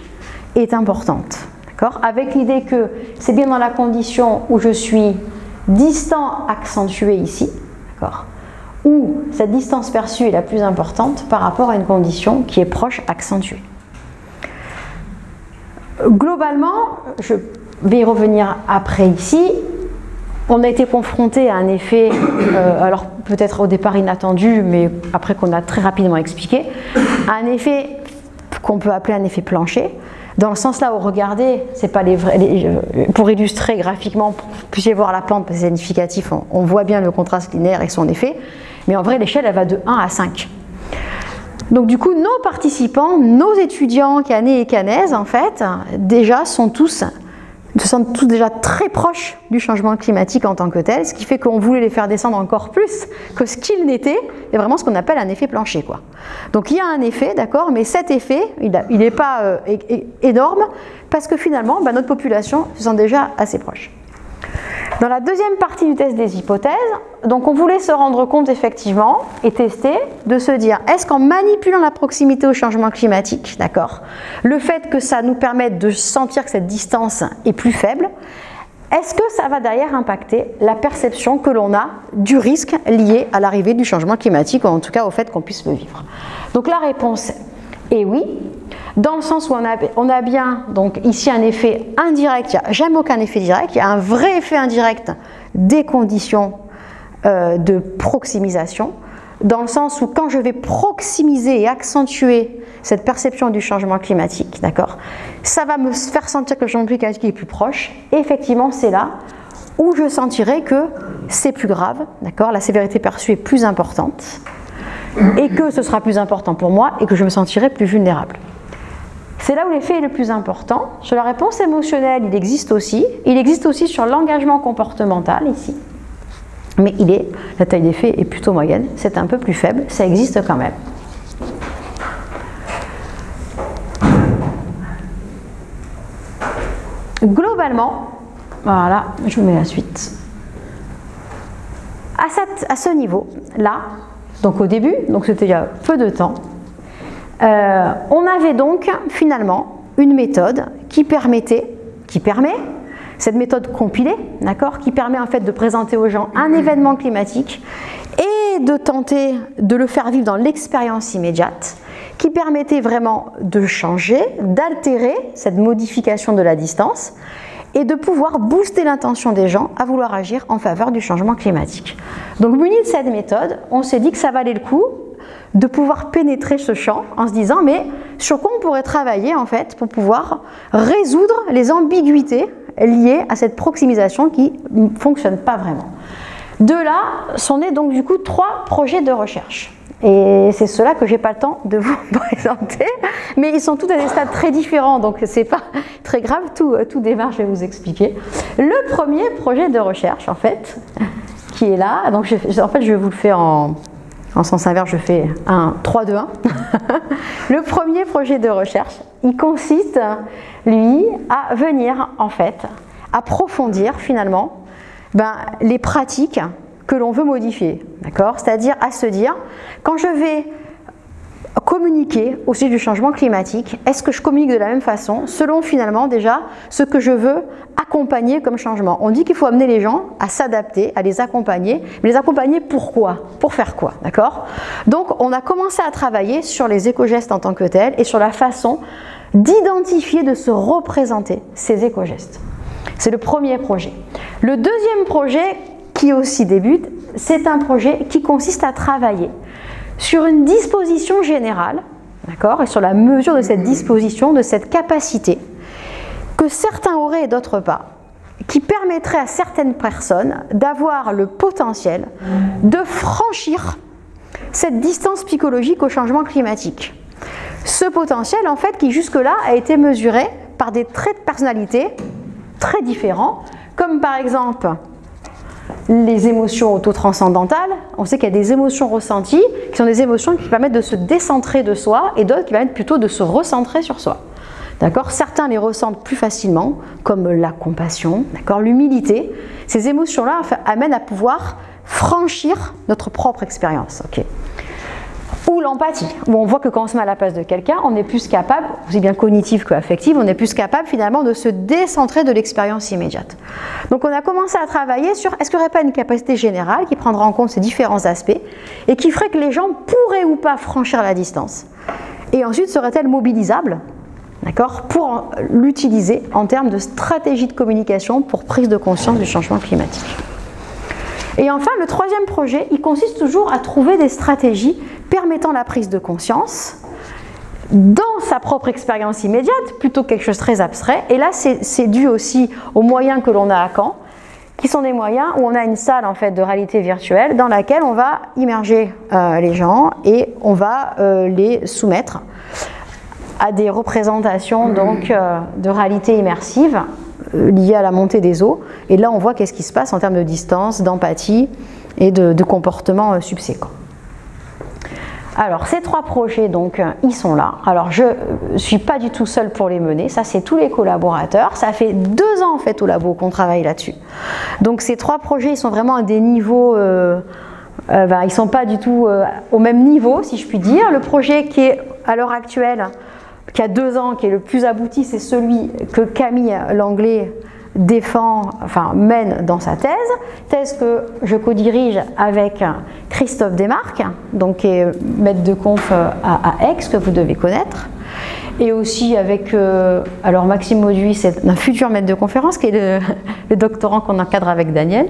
est importante, d'accord, avec l'idée que c'est bien dans la condition où je suis distant accentué ici, d'accord, où cette distance perçue est la plus importante par rapport à une condition qui est proche accentuée. Globalement, je vais y revenir après ici, on a été confronté à un effet, alors peut-être au départ inattendu, mais après qu'on a très rapidement expliqué, à un effet qu'on peut appeler un effet plancher. Dans le sens là où regardez, c'est pas pour illustrer graphiquement, pour que vous puissiez voir la plante, parce que c'est significatif, on voit bien le contraste linéaire et son effet, mais en vrai l'échelle elle va de 1 à 5. Donc du coup, nos participants, nos étudiants canais et canaises, en fait, déjà se sentent tous déjà très proches du changement climatique en tant que tel, ce qui fait qu'on voulait les faire descendre encore plus que ce qu'ils n'étaient, et vraiment ce qu'on appelle un effet plancher, quoi. Donc il y a un effet, d'accord, mais cet effet, il n'est pas énorme, parce que finalement, notre population se sent déjà assez proche. Dans la deuxième partie du test des hypothèses, donc on voulait se rendre compte effectivement et tester, de se dire, est-ce qu'en manipulant la proximité au changement climatique, d'accord, le fait que ça nous permette de sentir que cette distance est plus faible, est-ce que ça va derrière impacter la perception que l'on a du risque lié à l'arrivée du changement climatique, ou en tout cas au fait qu'on puisse le vivre? Donc la réponse est oui, dans le sens où on a bien donc ici un effet indirect, il n'y a jamais aucun effet direct, il y a un vrai effet indirect des conditions de proximisation, dans le sens où quand je vais proximiser et accentuer cette perception du changement climatique, d'accord, ça va me faire sentir que le changement climatique est plus proche, et effectivement c'est là où je sentirai que c'est plus grave, d'accord, la sévérité perçue est plus importante, et que ce sera plus important pour moi, et que je me sentirai plus vulnérable. C'est là où l'effet est le plus important. Sur la réponse émotionnelle, il existe aussi. Il existe aussi sur l'engagement comportemental, ici. Mais la taille d'effet est plutôt moyenne, c'est un peu plus faible, ça existe quand même. Globalement, voilà, je vous mets la suite. À ce niveau-là, donc au début, donc c'était il y a peu de temps, on avait donc finalement une méthode qui permet, cette méthode compilée, d'accord, qui permet en fait de présenter aux gens un événement climatique et de tenter de le faire vivre dans l'expérience immédiate, qui permettait vraiment de changer, d'altérer cette modification de la distance et de pouvoir booster l'intention des gens à vouloir agir en faveur du changement climatique. Donc muni de cette méthode, on s'est dit que ça valait le coup de pouvoir pénétrer ce champ en se disant mais sur quoi on pourrait travailler en fait pour pouvoir résoudre les ambiguïtés liées à cette proximisation qui ne fonctionne pas vraiment. De là sont nés donc du coup 3 projets de recherche. Et c'est ceux-là que j'ai pas le temps de vous présenter, mais ils sont tous à des stades très différents, donc c'est pas très grave, tout démarre, je vais vous expliquer. Le premier projet de recherche, en fait, qui est là, donc en fait je vous le fais en sens inverse, je fais un 3-2-1. Le premier projet de recherche, il consiste, lui, à venir, en fait, approfondir finalement les pratiques que l'on veut modifier, d'accord? C'est-à-dire à se dire, quand je vais communiquer au sujet du changement climatique, est-ce que je communique de la même façon, selon finalement déjà ce que je veux accompagner comme changement? On dit qu'il faut amener les gens à s'adapter, à les accompagner, mais les accompagner pourquoi? Pour faire quoi, d'accord? Donc on a commencé à travailler sur les éco-gestes en tant que tels et sur la façon d'identifier, de se représenter ces éco-gestes. C'est le premier projet. Le deuxième projet qui aussi débute, c'est un projet qui consiste à travailler sur une disposition générale, d'accord, et sur la mesure de cette disposition, de cette capacité que certains auraient et d'autres pas, qui permettrait à certaines personnes d'avoir le potentiel de franchir cette distance psychologique au changement climatique. Ce potentiel, en fait, qui jusque-là a été mesuré par des traits de personnalité très différents, comme par exemple les émotions autotranscendantales. On sait qu'il y a des émotions ressenties qui sont des émotions qui permettent de se décentrer de soi et d'autres qui permettent plutôt de se recentrer sur soi. D'accord ? Certains les ressentent plus facilement, comme la compassion, d'accord, l'humilité. Ces émotions-là amènent à pouvoir franchir notre propre expérience. Okay. Ou l'empathie, où on voit que quand on se met à la place de quelqu'un, on est plus capable, aussi bien cognitive qu'affective, on est plus capable finalement de se décentrer de l'expérience immédiate. Donc on a commencé à travailler sur est-ce qu'il n'y aurait pas une capacité générale qui prendra en compte ces différents aspects et qui ferait que les gens pourraient ou pas franchir la distance. Et ensuite, serait-elle mobilisable, d'accord, pour l'utiliser en termes de stratégie de communication pour prise de conscience du changement climatique. Et enfin, le troisième projet, il consiste toujours à trouver des stratégies permettant la prise de conscience dans sa propre expérience immédiate, plutôt que quelque chose de très abstrait. Et là, c'est dû aussi aux moyens que l'on a à Caen, qui sont des moyens où on a une salle en fait de réalité virtuelle dans laquelle on va immerger les gens et on va les soumettre à des représentations donc de réalité immersive liées à la montée des eaux. Et là, on voit qu'est-ce qui se passe en termes de distance, d'empathie et de comportement subséquent. Alors, ces 3 projets, donc, ils sont là. Alors, je ne suis pas du tout seule pour les mener. Ça, c'est tous les collaborateurs. Ça fait 2 ans, en fait, au labo qu'on travaille là-dessus. Donc, ces 3 projets, ils sont vraiment à des niveaux... ils ne sont pas du tout au même niveau, si je puis dire. Le projet qui est, à l'heure actuelle, qui a 2 ans, qui est le plus abouti, c'est celui que Camille Langlais mène dans sa thèse que je co-dirige avec Christophe Desmarques, donc qui est maître de conf à Aix, que vous devez connaître, et aussi avec alors Maxime Mauduit, c'est un futur maître de conférence, qui est le doctorant qu'on encadre avec Daniel,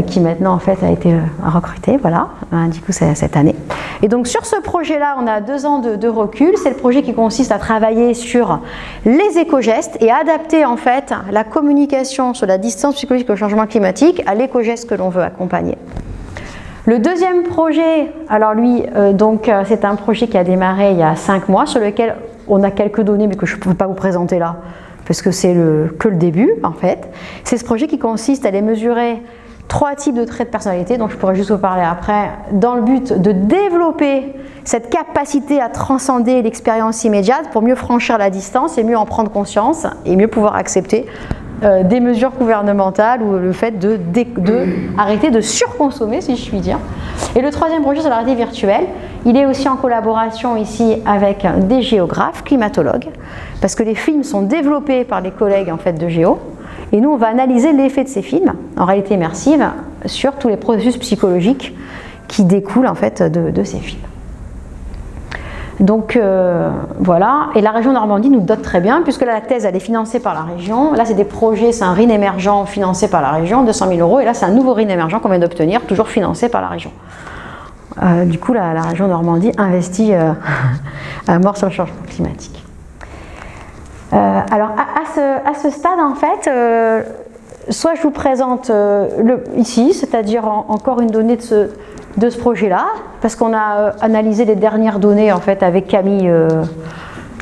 qui maintenant en fait a été recruté, voilà, du coup c'est cette année. Et donc sur ce projet-là, on a 2 ans de recul. C'est le projet qui consiste à travailler sur les éco-gestes et à adapter en fait la communication sur la distance psychologique au changement climatique à l'éco-geste que l'on veut accompagner. Le deuxième projet, alors lui, c'est un projet qui a démarré il y a 5 mois, sur lequel on a quelques données, mais que je ne peux pas vous présenter là, parce que c'est que le début en fait. C'est ce projet qui consiste à aller mesurer 3 types de traits de personnalité, dont je pourrais juste vous parler après, dans le but de développer cette capacité à transcender l'expérience immédiate pour mieux franchir la distance et mieux en prendre conscience et mieux pouvoir accepter des mesures gouvernementales ou le fait de arrêter de surconsommer, si je puis dire. Et le 3e projet, c'est la réalité virtuelle. Il est aussi en collaboration ici avec des géographes, climatologues, parce que les films sont développés par les collègues en fait, de Géo. Et nous, on va analyser l'effet de ces films, en réalité immersive, sur tous les processus psychologiques qui découlent en fait de ces films. Donc voilà, et la région Normandie nous dote très bien, puisque là, la thèse elle est financée par la région. Là, c'est des projets, c'est un RIN émergent financé par la région, 200 000 €, et là, c'est un nouveau RIN émergent qu'on vient d'obtenir, toujours financé par la région. Du coup, la région Normandie investit à mort sur le changement climatique. Alors, à ce stade, en fait, soit je vous présente ici, c'est-à-dire encore une donnée de ce projet-là, parce qu'on a analysé les dernières données, en fait, avec Camille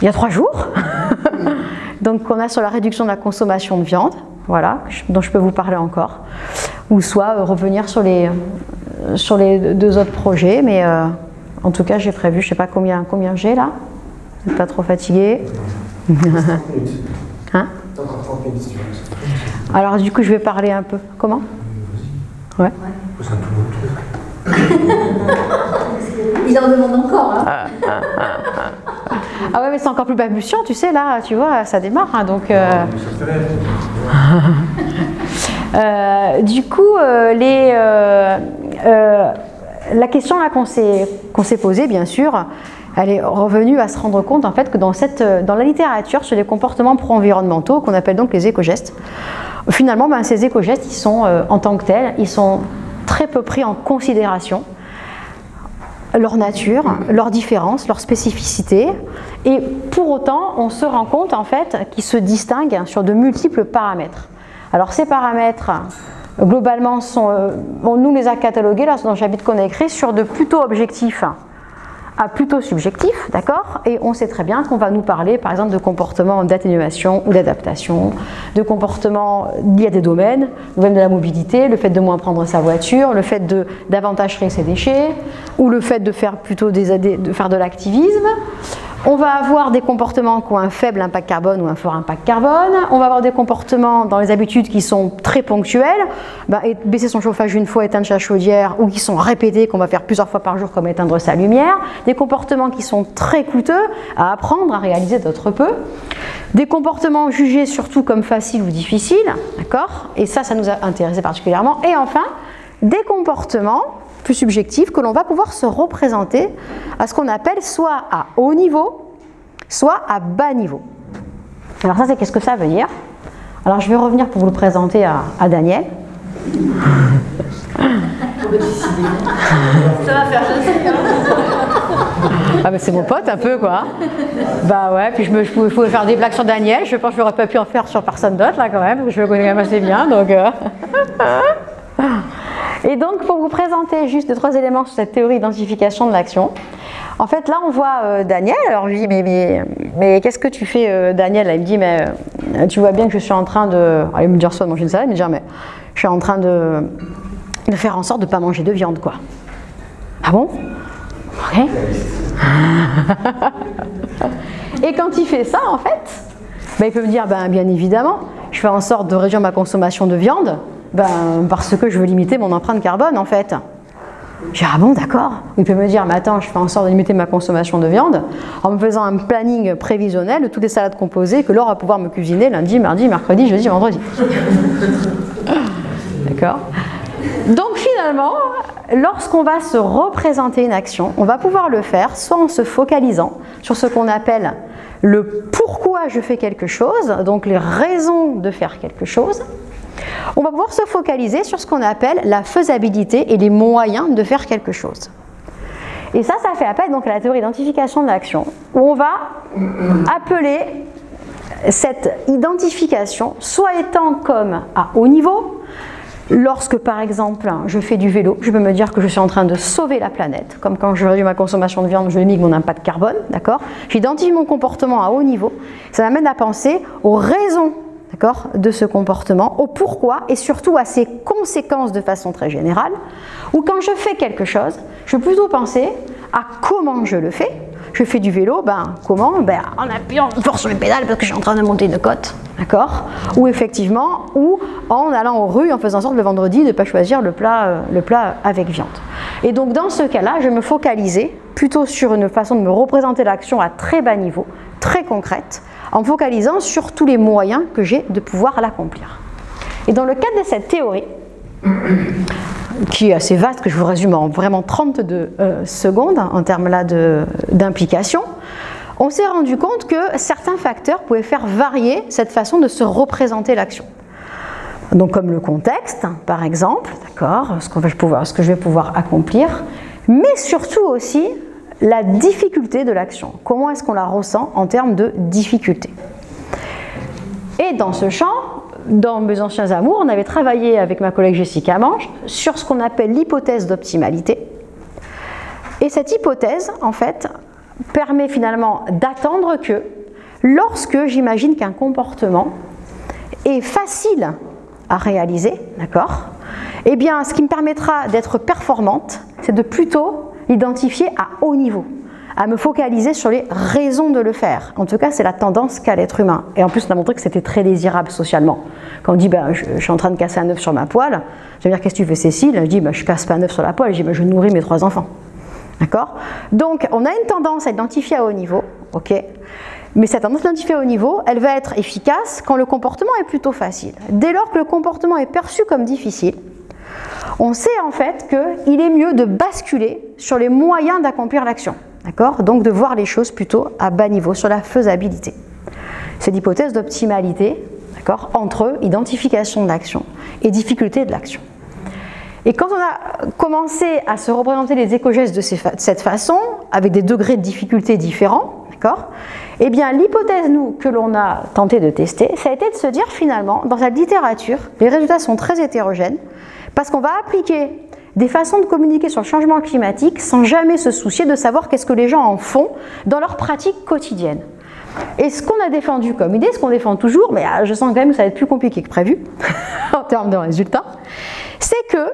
il y a 3 jours. Donc, on a sur la réduction de la consommation de viande, voilà, dont je peux vous parler encore, ou soit revenir sur les 2 autres projets, mais en tout cas, j'ai prévu, je ne sais pas combien j'ai là, vous n'êtes pas trop fatigué. Hein? Alors du coup je vais parler un peu. Comment? Ouais. Il en demande encore. Hein. Ah ouais, mais c'est encore plus balbutiant, tu sais, là, tu vois, ça démarre. Hein, donc, du coup, la question là qu'on s'est posée, bien sûr, elle est revenue à se rendre compte en fait que dans la littérature sur les comportements pro-environnementaux, qu'on appelle donc les éco-gestes, finalement ces éco-gestes, ils sont en tant que tels, ils sont très peu pris en considération, leur nature, leurs différences, leurs spécificités, et pour autant on se rend compte en fait qu'ils se distinguent sur de multiples paramètres. Alors ces paramètres globalement on nous les a catalogués là dans le chapitre qu'on a écrit sur de plutôt objectifs à plutôt subjectif, d'accord? Et on sait très bien qu'on va nous parler, par exemple, de comportements d'atténuation ou d'adaptation, de comportements liés à des domaines, même de la mobilité, le fait de moins prendre sa voiture, le fait de davantage trier ses déchets, ou le fait de faire plutôt de faire de l'activisme. On va avoir des comportements qui ont un faible impact carbone ou un fort impact carbone. On va avoir des comportements dans les habitudes qui sont très ponctuels, baisser son chauffage une fois, éteindre sa chaudière, ou qui sont répétés, qu'on va faire plusieurs fois par jour, comme éteindre sa lumière. Des comportements qui sont très coûteux à apprendre, à réaliser, d'autres peu. Des comportements jugés surtout comme faciles ou difficiles, d'accord? Et ça nous a intéressé particulièrement. Et enfin, des comportements plus subjectifs que l'on va pouvoir se représenter à ce qu'on appelle soit à haut niveau, soit à bas niveau. Alors ça, c'est qu'est-ce que ça veut dire? Alors je vais revenir pour vous le présenter à Daniel. Ça va faire Ah bah c'est mon pote un peu quoi. Bah ouais, puis je pouvais faire des blagues sur Daniel, je pense que j'aurais pas pu en faire sur personne d'autre là quand même, parce que je le connais quand même assez bien donc. Et donc pour vous présenter juste 2-3 éléments sur cette théorie d'identification de l'action. En fait là on voit Daniel, alors je lui dis mais qu'est-ce que tu fais Daniel? Là, il me dit mais tu vois bien que je suis en train de. Alors, il me dit soit de manger une salade, il me dit mais je suis en train de faire en sorte de ne pas manger de viande quoi. Ah bon? Ok. Et quand il fait ça, en fait, ben, il peut me dire, ben, bien évidemment, je fais en sorte de réduire ma consommation de viande, ben, parce que je veux limiter mon empreinte carbone, en fait. Je dis, ah bon, d'accord. Il peut me dire, mais attends, je fais en sorte de limiter ma consommation de viande en me faisant un planning prévisionnel de toutes les salades composées que Laure va pouvoir me cuisiner lundi, mardi, mercredi, jeudi, vendredi. D'accord? Donc finalement, lorsqu'on va se représenter une action, on va pouvoir le faire soit en se focalisant sur ce qu'on appelle le pourquoi je fais quelque chose, donc les raisons de faire quelque chose. On va pouvoir se focaliser sur ce qu'on appelle la faisabilité et les moyens de faire quelque chose. Et ça fait appel donc à la théorie d'identification de l'action, où on va appeler cette identification soit étant comme à haut niveau. Lorsque, par exemple, je fais du vélo, je peux me dire que je suis en train de sauver la planète, comme quand je réduis ma consommation de viande, je limite mon impact carbone, d'accord? J'identifie mon comportement à haut niveau, ça m'amène à penser aux raisons, d'accord, de ce comportement, au pourquoi et surtout à ses conséquences de façon très générale, ou quand je fais quelque chose, je vais plutôt penser à comment je le fais. Je fais du vélo, ben comment? Ben en appuyant fort sur les pédales parce que je suis en train de monter une côte, d'accord? Ou effectivement, ou en allant aux rues, en faisant en sorte le vendredi de ne pas choisir le plat avec viande. Et donc dans ce cas-là, je vais me focaliser plutôt sur une façon de me représenter l'action à très bas niveau, très concrète, en me focalisant sur tous les moyens que j'ai de pouvoir l'accomplir. Et dans le cadre de cette théorie, qui est assez vaste, que je vous résume en vraiment 32 secondes en termes là d'implication, on s'est rendu compte que certains facteurs pouvaient faire varier cette façon de se représenter l'action. Donc comme le contexte, par exemple, d'accord, ce que je vais pouvoir accomplir, mais surtout aussi la difficulté de l'action. Comment est-ce qu'on la ressent en termes de difficulté? Et dans ce champ, dans Mes anciens amours, on avait travaillé avec ma collègue Jessica Mange sur ce qu'on appelle l'hypothèse d'optimalité. Et cette hypothèse, en fait, permet finalement d'attendre que lorsque j'imagine qu'un comportement est facile à réaliser, d'accord, eh bien, ce qui me permettra d'être performante, c'est de plutôt l'identifier à haut niveau, à me focaliser sur les raisons de le faire. En tout cas, c'est la tendance qu'a l'être humain. Et en plus, on a montré que c'était très désirable socialement. Quand on dit ben, je suis en train de casser un œuf sur ma poêle, je vais dire qu'est-ce que tu fais Cécile? Je dis ben, je casse pas un œuf sur la poêle, je dis ben, je nourris mes 3 enfants. D'accord? Donc, on a une tendance à identifier à haut niveau, ok? Mais cette tendance à identifier à haut niveau, elle va être efficace quand le comportement est plutôt facile. Dès lors que le comportement est perçu comme difficile, on sait en fait qu'il est mieux de basculer sur les moyens d'accomplir l'action. D'accord? Donc de voir les choses plutôt à bas niveau, sur la faisabilité. C'est l'hypothèse d'optimalité, d'accord, entre identification de l'action et difficulté de l'action. Et quand on a commencé à se représenter les éco-gestes de cette façon, avec des degrés de difficulté différents, d'accord, eh bien l'hypothèse que l'on a tenté de tester, ça a été de se dire finalement, dans la littérature, les résultats sont très hétérogènes, parce qu'on va appliquer des façons de communiquer sur le changement climatique sans jamais se soucier de savoir qu'est-ce que les gens en font dans leur pratique quotidienne. Et ce qu'on a défendu comme idée, ce qu'on défend toujours, mais je sens quand même que ça va être plus compliqué que prévu en termes de résultats, c'est que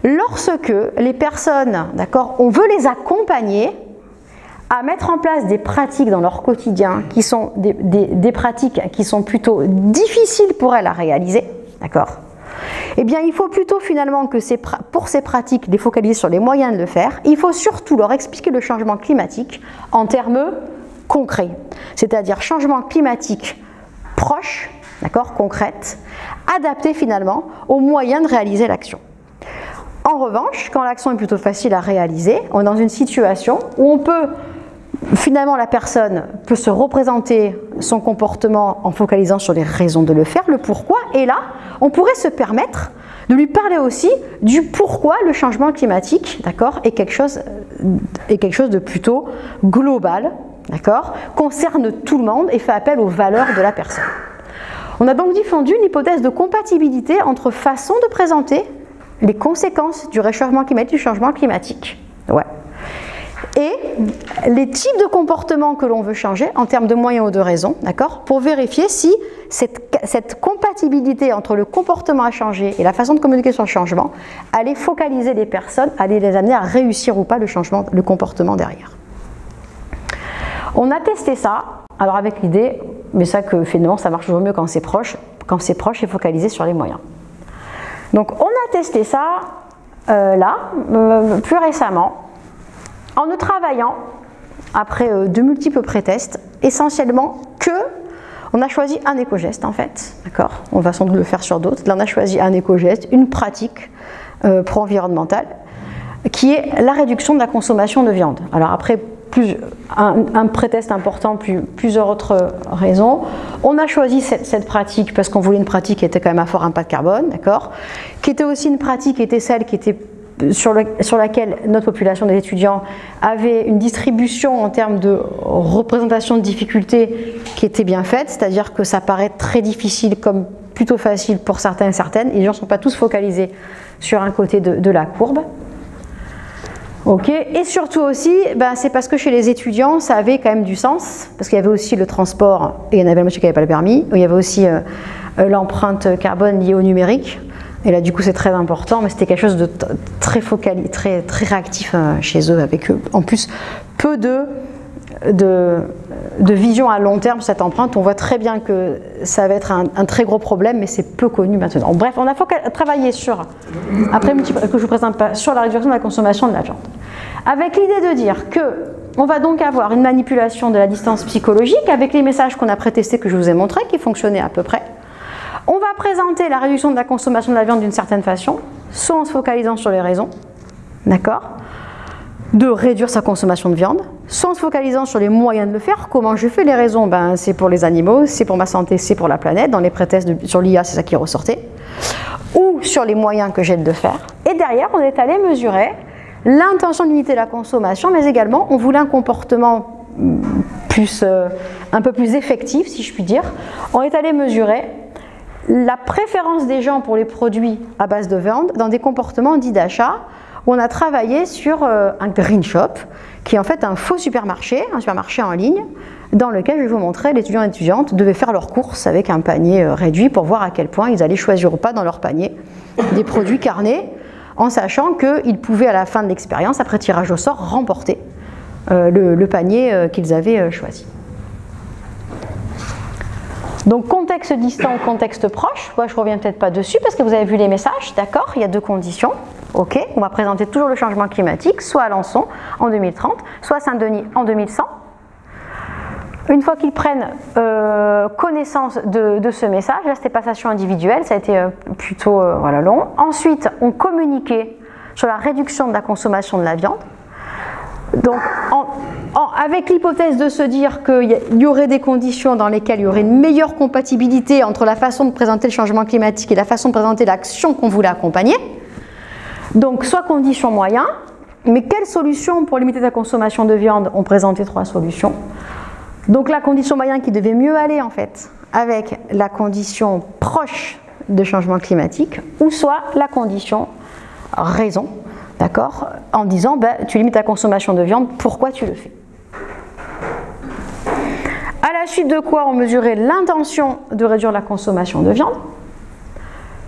lorsque les personnes, d'accord, on veut les accompagner à mettre en place des pratiques dans leur quotidien qui sont des pratiques qui sont plutôt difficiles pour elles à réaliser, d'accord, eh bien, il faut plutôt finalement que pour ces pratiques, les focaliser sur les moyens de le faire. Il faut surtout leur expliquer le changement climatique en termes concrets, c'est-à-dire changement climatique proche, d'accord, concrète, adapté finalement aux moyens de réaliser l'action. En revanche, quand l'action est plutôt facile à réaliser, on est dans une situation où on peut, finalement la personne peut se représenter son comportement en focalisant sur les raisons de le faire, le pourquoi, et là, on pourrait se permettre de lui parler aussi du pourquoi le changement climatique, d'accord, est quelque chose de plutôt global, d'accord, concerne tout le monde et fait appel aux valeurs de la personne. On a donc défendu une hypothèse de compatibilité entre façon de présenter les conséquences du réchauffement climatique, du changement climatique. Ouais. Et les types de comportements que l'on veut changer en termes de moyens ou de raisons, d'accord, pour vérifier si cette compatibilité entre le comportement à changer et la façon de communiquer sur le changement allait focaliser les personnes, allait les amener à réussir ou pas le comportement derrière. On a testé ça, alors avec l'idée, mais ça que finalement ça marche toujours mieux quand c'est proche et focalisé sur les moyens. Donc on a testé ça plus récemment, en ne travaillant, après de multiples pré-tests, essentiellement on a choisi un éco-geste en fait, d'accord. On va sans doute le faire sur d'autres. Là on a choisi un éco-geste, une pratique pro-environnementale, qui est la réduction de la consommation de viande. Alors après, un pré-test important, plusieurs autres raisons. On a choisi cette pratique parce qu'on voulait une pratique qui était quand même à fort impact carbone, d'accord, qui était aussi une pratique qui était celle qui était sur laquelle notre population des étudiants avait une distribution en termes de représentation de difficultés qui était bien faite, c'est-à-dire que ça paraît très difficile comme plutôt facile pour certains et certaines, et les gens ne sont pas tous focalisés sur un côté de la courbe. Ok, et surtout aussi, c'est parce que chez les étudiants, ça avait quand même du sens, parce qu'il y avait aussi le transport, et il y en avait le monsieur qui n'avait pas le permis, il y avait aussi l'empreinte carbone liée au numérique, et là du coup c'est très important, mais c'était quelque chose de très focalisé, très réactif chez eux, avec eux. En plus, peu de vision à long terme, cette empreinte. On voit très bien que ça va être un très gros problème, mais c'est peu connu maintenant. Bref, on a travaillé sur, après que je vous présente pas, sur la réduction de la consommation de la viande. Avec l'idée de dire qu'on va donc avoir une manipulation de la distance psychologique avec les messages qu'on a pré-testés que je vous ai montrés, qui fonctionnaient à peu près. On va présenter la réduction de la consommation de la viande d'une certaine façon, soit en se focalisant sur les raisons, d'accord, de réduire sa consommation de viande, soit en se focalisant sur les moyens de le faire. Comment je fais les raisons? C'est pour les animaux, c'est pour ma santé, c'est pour la planète. Dans les pré-tests sur l'IA, c'est ça qui ressortait. Ou sur les moyens que j'ai de le faire. Et derrière, on est allé mesurer l'intention de limiter la consommation, mais également, on voulait un comportement un peu plus effectif, si je puis dire. On est allé mesurer la préférence des gens pour les produits à base de viande dans des comportements dits d'achat, où on a travaillé sur un green shop, qui est en fait un faux supermarché, un supermarché en ligne, dans lequel je vais vous montrer, les étudiants et étudiantes devaient faire leurs courses avec un panier réduit pour voir à quel point ils allaient choisir ou pas dans leur panier des produits carnés, en sachant qu'ils pouvaient à la fin de l'expérience, après tirage au sort, remporter le panier qu'ils avaient choisi. Donc contexte distant ou contexte proche, moi je ne reviens peut-être pas dessus parce que vous avez vu les messages, d'accord, il y a deux conditions. Ok, on va présenter toujours le changement climatique, soit à Alençon en 2030, soit à Saint-Denis en 2100. Une fois qu'ils prennent connaissance de ce message, là c'était passation individuelle, ça a été plutôt long. Ensuite, on communiquait sur la réduction de la consommation de la viande. Donc, avec l'hypothèse de se dire qu'il y aurait des conditions dans lesquelles il y aurait une meilleure compatibilité entre la façon de présenter le changement climatique et la façon de présenter l'action qu'on voulait accompagner. Donc, soit conditions moyens, mais quelles solutions pour limiter la consommation de viande? On présentait 3 solutions. Donc, la condition moyen qui devait mieux aller, en fait, avec la condition proche de changement climatique, ou soit la condition raison, d'accord, en disant, tu limites ta consommation de viande, pourquoi tu le fais? À la suite de quoi on mesurait l'intention de réduire la consommation de viande,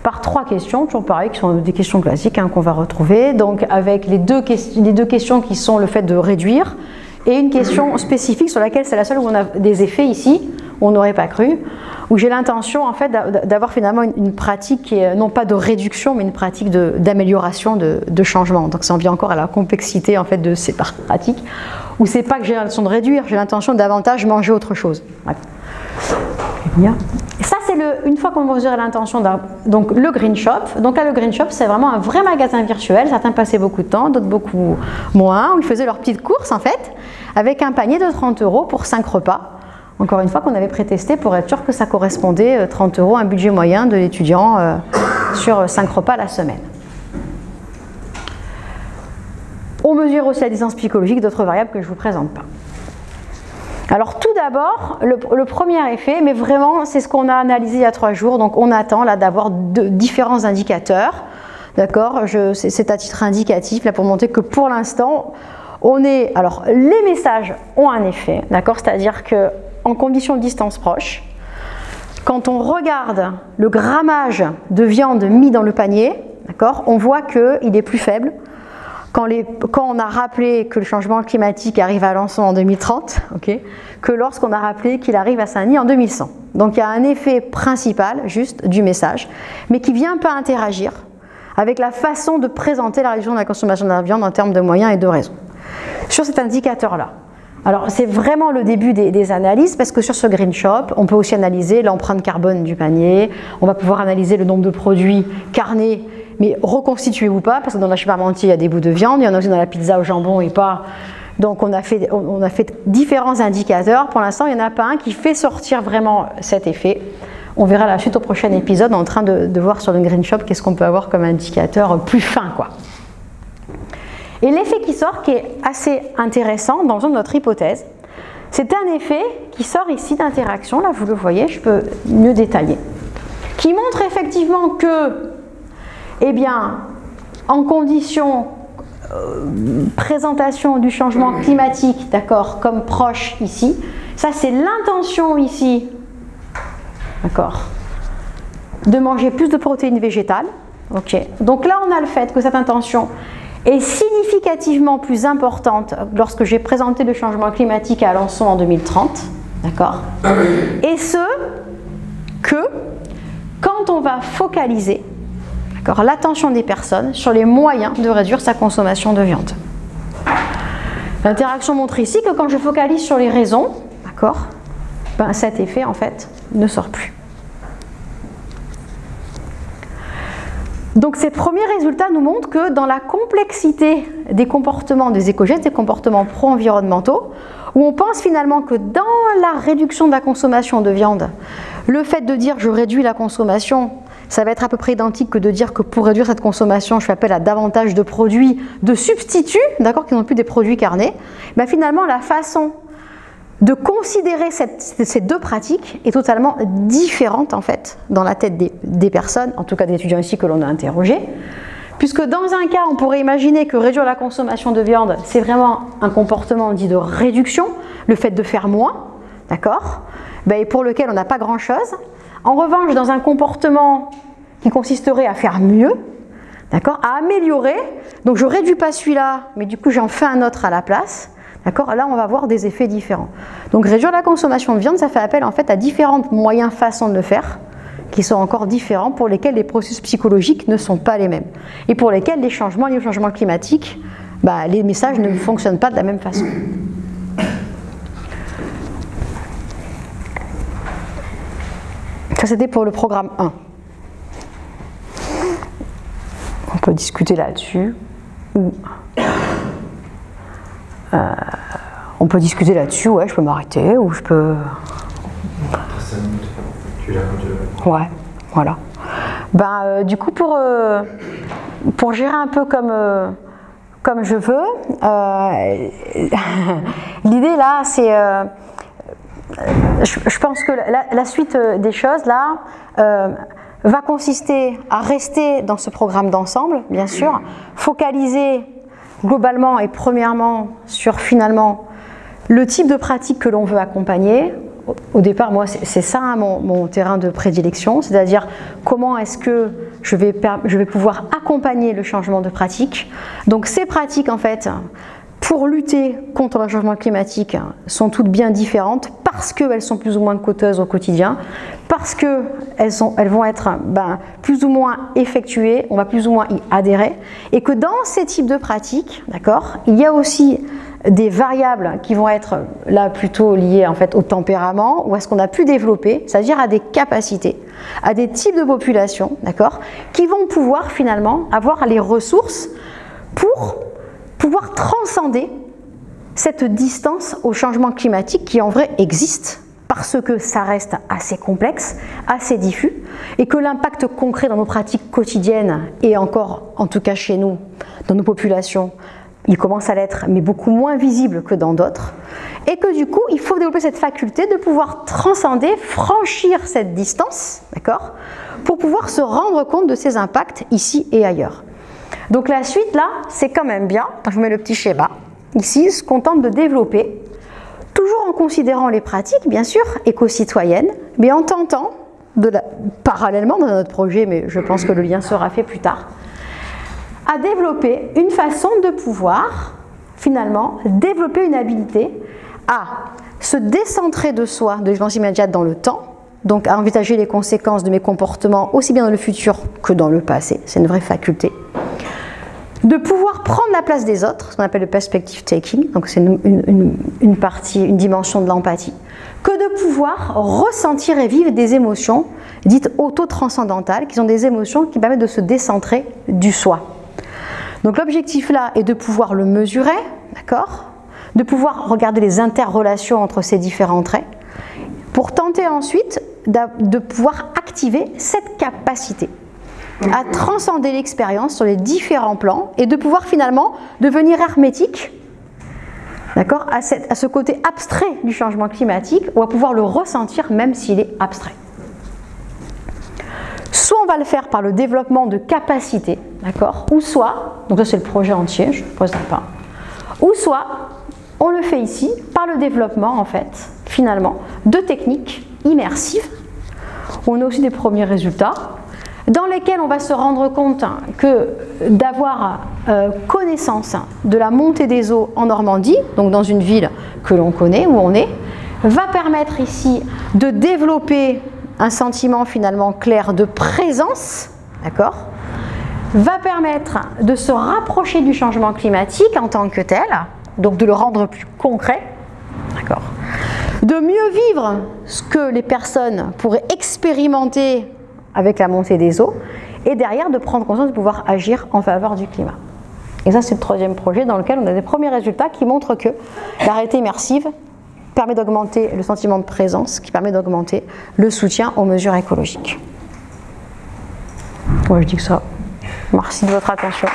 par 3 questions, toujours pareil, qui sont des questions classiques qu'on va retrouver, donc avec les deux questions qui sont le fait de réduire, et une question spécifique sur laquelle c'est la seule où on a des effets ici, où on n'aurait pas cru, où j'ai l'intention en fait d'avoir finalement une pratique qui est non pas de réduction, mais une pratique d'amélioration, de changement. Donc ça en vient encore à la complexité en fait de ces pratiques, où c'est pas que j'ai l'intention de réduire, j'ai l'intention davantage manger autre chose. Ouais. Et ça c'est une fois qu'on mesure l'intention, donc le Green Shop. Donc là le Green Shop c'est vraiment un vrai magasin virtuel, certains passaient beaucoup de temps, d'autres beaucoup moins, où ils faisaient leurs petites courses en fait, avec un panier de 30 € pour 5 repas. Encore une fois qu'on avait pré-testé pour être sûr que ça correspondait 30 € à un budget moyen de l'étudiant sûr 5 repas la semaine. On mesure aussi la distance psychologique, d'autres variables que je ne vous présente pas. Alors tout d'abord, le premier effet, mais vraiment c'est ce qu'on a analysé il y a 3 jours, donc on attend là d'avoir différents indicateurs, d'accord, c'est à titre indicatif là pour montrer que pour l'instant, alors les messages ont un effet, d'accord, c'est-à-dire qu'en conditions de distance proche, quand on regarde le grammage de viande mis dans le panier, d'accord, on voit qu'il est plus faible. Quand on a rappelé que le changement climatique arrive à Alençon en 2030, okay, que lorsqu'on a rappelé qu'il arrive à Saint-Denis en 2100. Donc il y a un effet principal juste du message, mais qui vient pas interagir avec la façon de présenter la réduction de la consommation de la viande en termes de moyens et de raisons. Sur cet indicateur-là, alors c'est vraiment le début des analyses parce que sur ce Green Shop, on peut aussi analyser l'empreinte carbone du panier, on va pouvoir analyser le nombre de produits carnés mais reconstitués ou pas, parce que dans la Parmentier, il y a des bouts de viande, il y en a aussi dans la pizza au jambon et pas. Donc on a fait différents indicateurs. Pour l'instant, il n'y en a pas un qui fait sortir vraiment cet effet. On verra la suite au prochain épisode en train de voir sur le Green Shop qu'est-ce qu'on peut avoir comme indicateur plus fin, quoi. Et l'effet qui sort, qui est assez intéressant dans le sens de notre hypothèse, c'est un effet qui sort ici d'interaction, là vous le voyez, je peux mieux détailler, qui montre effectivement que eh bien, en condition présentation du changement climatique, d'accord, comme proche ici, ça c'est l'intention ici, d'accord, de manger plus de protéines végétales, ok. Donc là on a le fait que cette intention est significativement plus importante lorsque j'ai présenté le changement climatique à Alençon en 2030, d'accord, et ce, que quand on va focaliser l'attention des personnes sur les moyens de réduire sa consommation de viande. L'interaction montre ici que quand je focalise sur les raisons, d'accord, ben cet effet en fait ne sort plus. Donc ces premiers résultats nous montrent que dans la complexité des comportements des écogènes, des comportements pro-environnementaux, où on pense finalement que dans la réduction de la consommation de viande, le fait de dire je réduis la consommation, ça va être à peu près identique que de dire que pour réduire cette consommation, je fais appel à davantage de produits, de substituts, d'accord, qui n'ont plus des produits carnés. Ben finalement, la façon de considérer ces deux pratiques est totalement différente en fait dans la tête des personnes, en tout cas des étudiants ici que l'on a interrogés, puisque dans un cas, on pourrait imaginer que réduire la consommation de viande, c'est vraiment un comportement dit de réduction, le fait de faire moins, d'accord, ben, pour lequel on n'a pas grand-chose. En revanche, dans un comportement qui consisterait à faire mieux, d'accord, à améliorer, donc je ne réduis pas celui-là, mais du coup j'en fais un autre à la place, d'accord, là on va avoir des effets différents. Donc réduire la consommation de viande, ça fait appel en fait à différents moyens, façons de le faire, qui sont encore différents, pour lesquels les processus psychologiques ne sont pas les mêmes. Et pour lesquels les changements liés au changement climatique, bah, les messages ne fonctionnent pas de la même façon. Ça c'était pour le programme 1. On peut discuter là-dessus. On peut discuter là-dessus, ouais, je peux m'arrêter ou je peux... 5 minutes, tu l'as quand tu veux. Ouais, voilà. Ben, du coup, pour gérer un peu comme je veux, l'idée là, c'est... je pense que la suite des choses là va consister à rester dans ce programme d'ensemble, bien sûr, focaliser globalement et premièrement sur finalement le type de pratique que l'on veut accompagner. Au départ, moi, c'est ça hein, mon terrain de prédilection, c'est-à-dire comment est-ce que je vais pouvoir accompagner le changement de pratique. Donc ces pratiques, en fait, pour lutter contre le changement climatique, sont toutes bien différentes parce qu'elles sont plus ou moins coûteuses au quotidien, parce qu'elles vont être plus ou moins effectuées, on va plus ou moins y adhérer, et que dans ces types de pratiques, d'accord, il y a aussi des variables qui vont être là plutôt liées en fait au tempérament ou à ce qu'on a pu développer, c'est-à-dire à des capacités, à des types de populations, d'accord, qui vont pouvoir finalement avoir les ressources pour pouvoir transcender cette distance au changement climatique qui en vrai existe parce que ça reste assez complexe, assez diffus, et que l'impact concret dans nos pratiques quotidiennes, et encore, en tout cas chez nous, dans nos populations, il commence à l'être, mais beaucoup moins visible que dans d'autres, et que du coup, il faut développer cette faculté de pouvoir transcender, franchir cette distance, d'accord, pour pouvoir se rendre compte de ces impacts ici et ailleurs. Donc la suite, là, c'est quand même bien, je vous mets le petit schéma, ici, ce qu'on tente de développer, toujours en considérant les pratiques, bien sûr, éco-citoyennes, mais en tentant, parallèlement dans notre projet, mais je pense que le lien sera fait plus tard, à développer une façon de pouvoir, finalement, développer une habilité à se décentrer de soi, de l'expérience immédiate dans le temps, donc à envisager les conséquences de mes comportements aussi bien dans le futur que dans le passé, c'est une vraie faculté, de pouvoir prendre la place des autres, ce qu'on appelle le perspective taking, donc c'est une partie, une dimension de l'empathie, que de pouvoir ressentir et vivre des émotions dites auto-transcendantales, qui sont des émotions qui permettent de se décentrer du soi. Donc l'objectif là est de pouvoir le mesurer, d'accord, de pouvoir regarder les interrelations entre ces différents traits, pour tenter ensuite de pouvoir activer cette capacité à transcender l'expérience sur les différents plans et de pouvoir finalement devenir hermétique, d'accord, à ce côté abstrait du changement climatique, ou à pouvoir le ressentir même s'il est abstrait. Soit on va le faire par le développement de capacités, d'accord, ou soit, donc ça c'est le projet entier, je ne pose pas, ou soit on le fait ici par le développement en fait, finalement, de techniques immersives. On a aussi des premiers résultats dans lesquels on va se rendre compte que d'avoir connaissance de la montée des eaux en Normandie, donc dans une ville que l'on connaît, où on est, va permettre ici de développer un sentiment finalement clair de présence, d'accord, va permettre de se rapprocher du changement climatique en tant que tel, donc de le rendre plus concret, d'accord, de mieux vivre ce que les personnes pourraient expérimenter avec la montée des eaux, et derrière de prendre conscience de pouvoir agir en faveur du climat. Et ça c'est le troisième projet dans lequel on a des premiers résultats qui montrent que la réalité immersive permet d'augmenter le sentiment de présence, qui permet d'augmenter le soutien aux mesures écologiques. Moi je dis que ça. Merci de votre attention.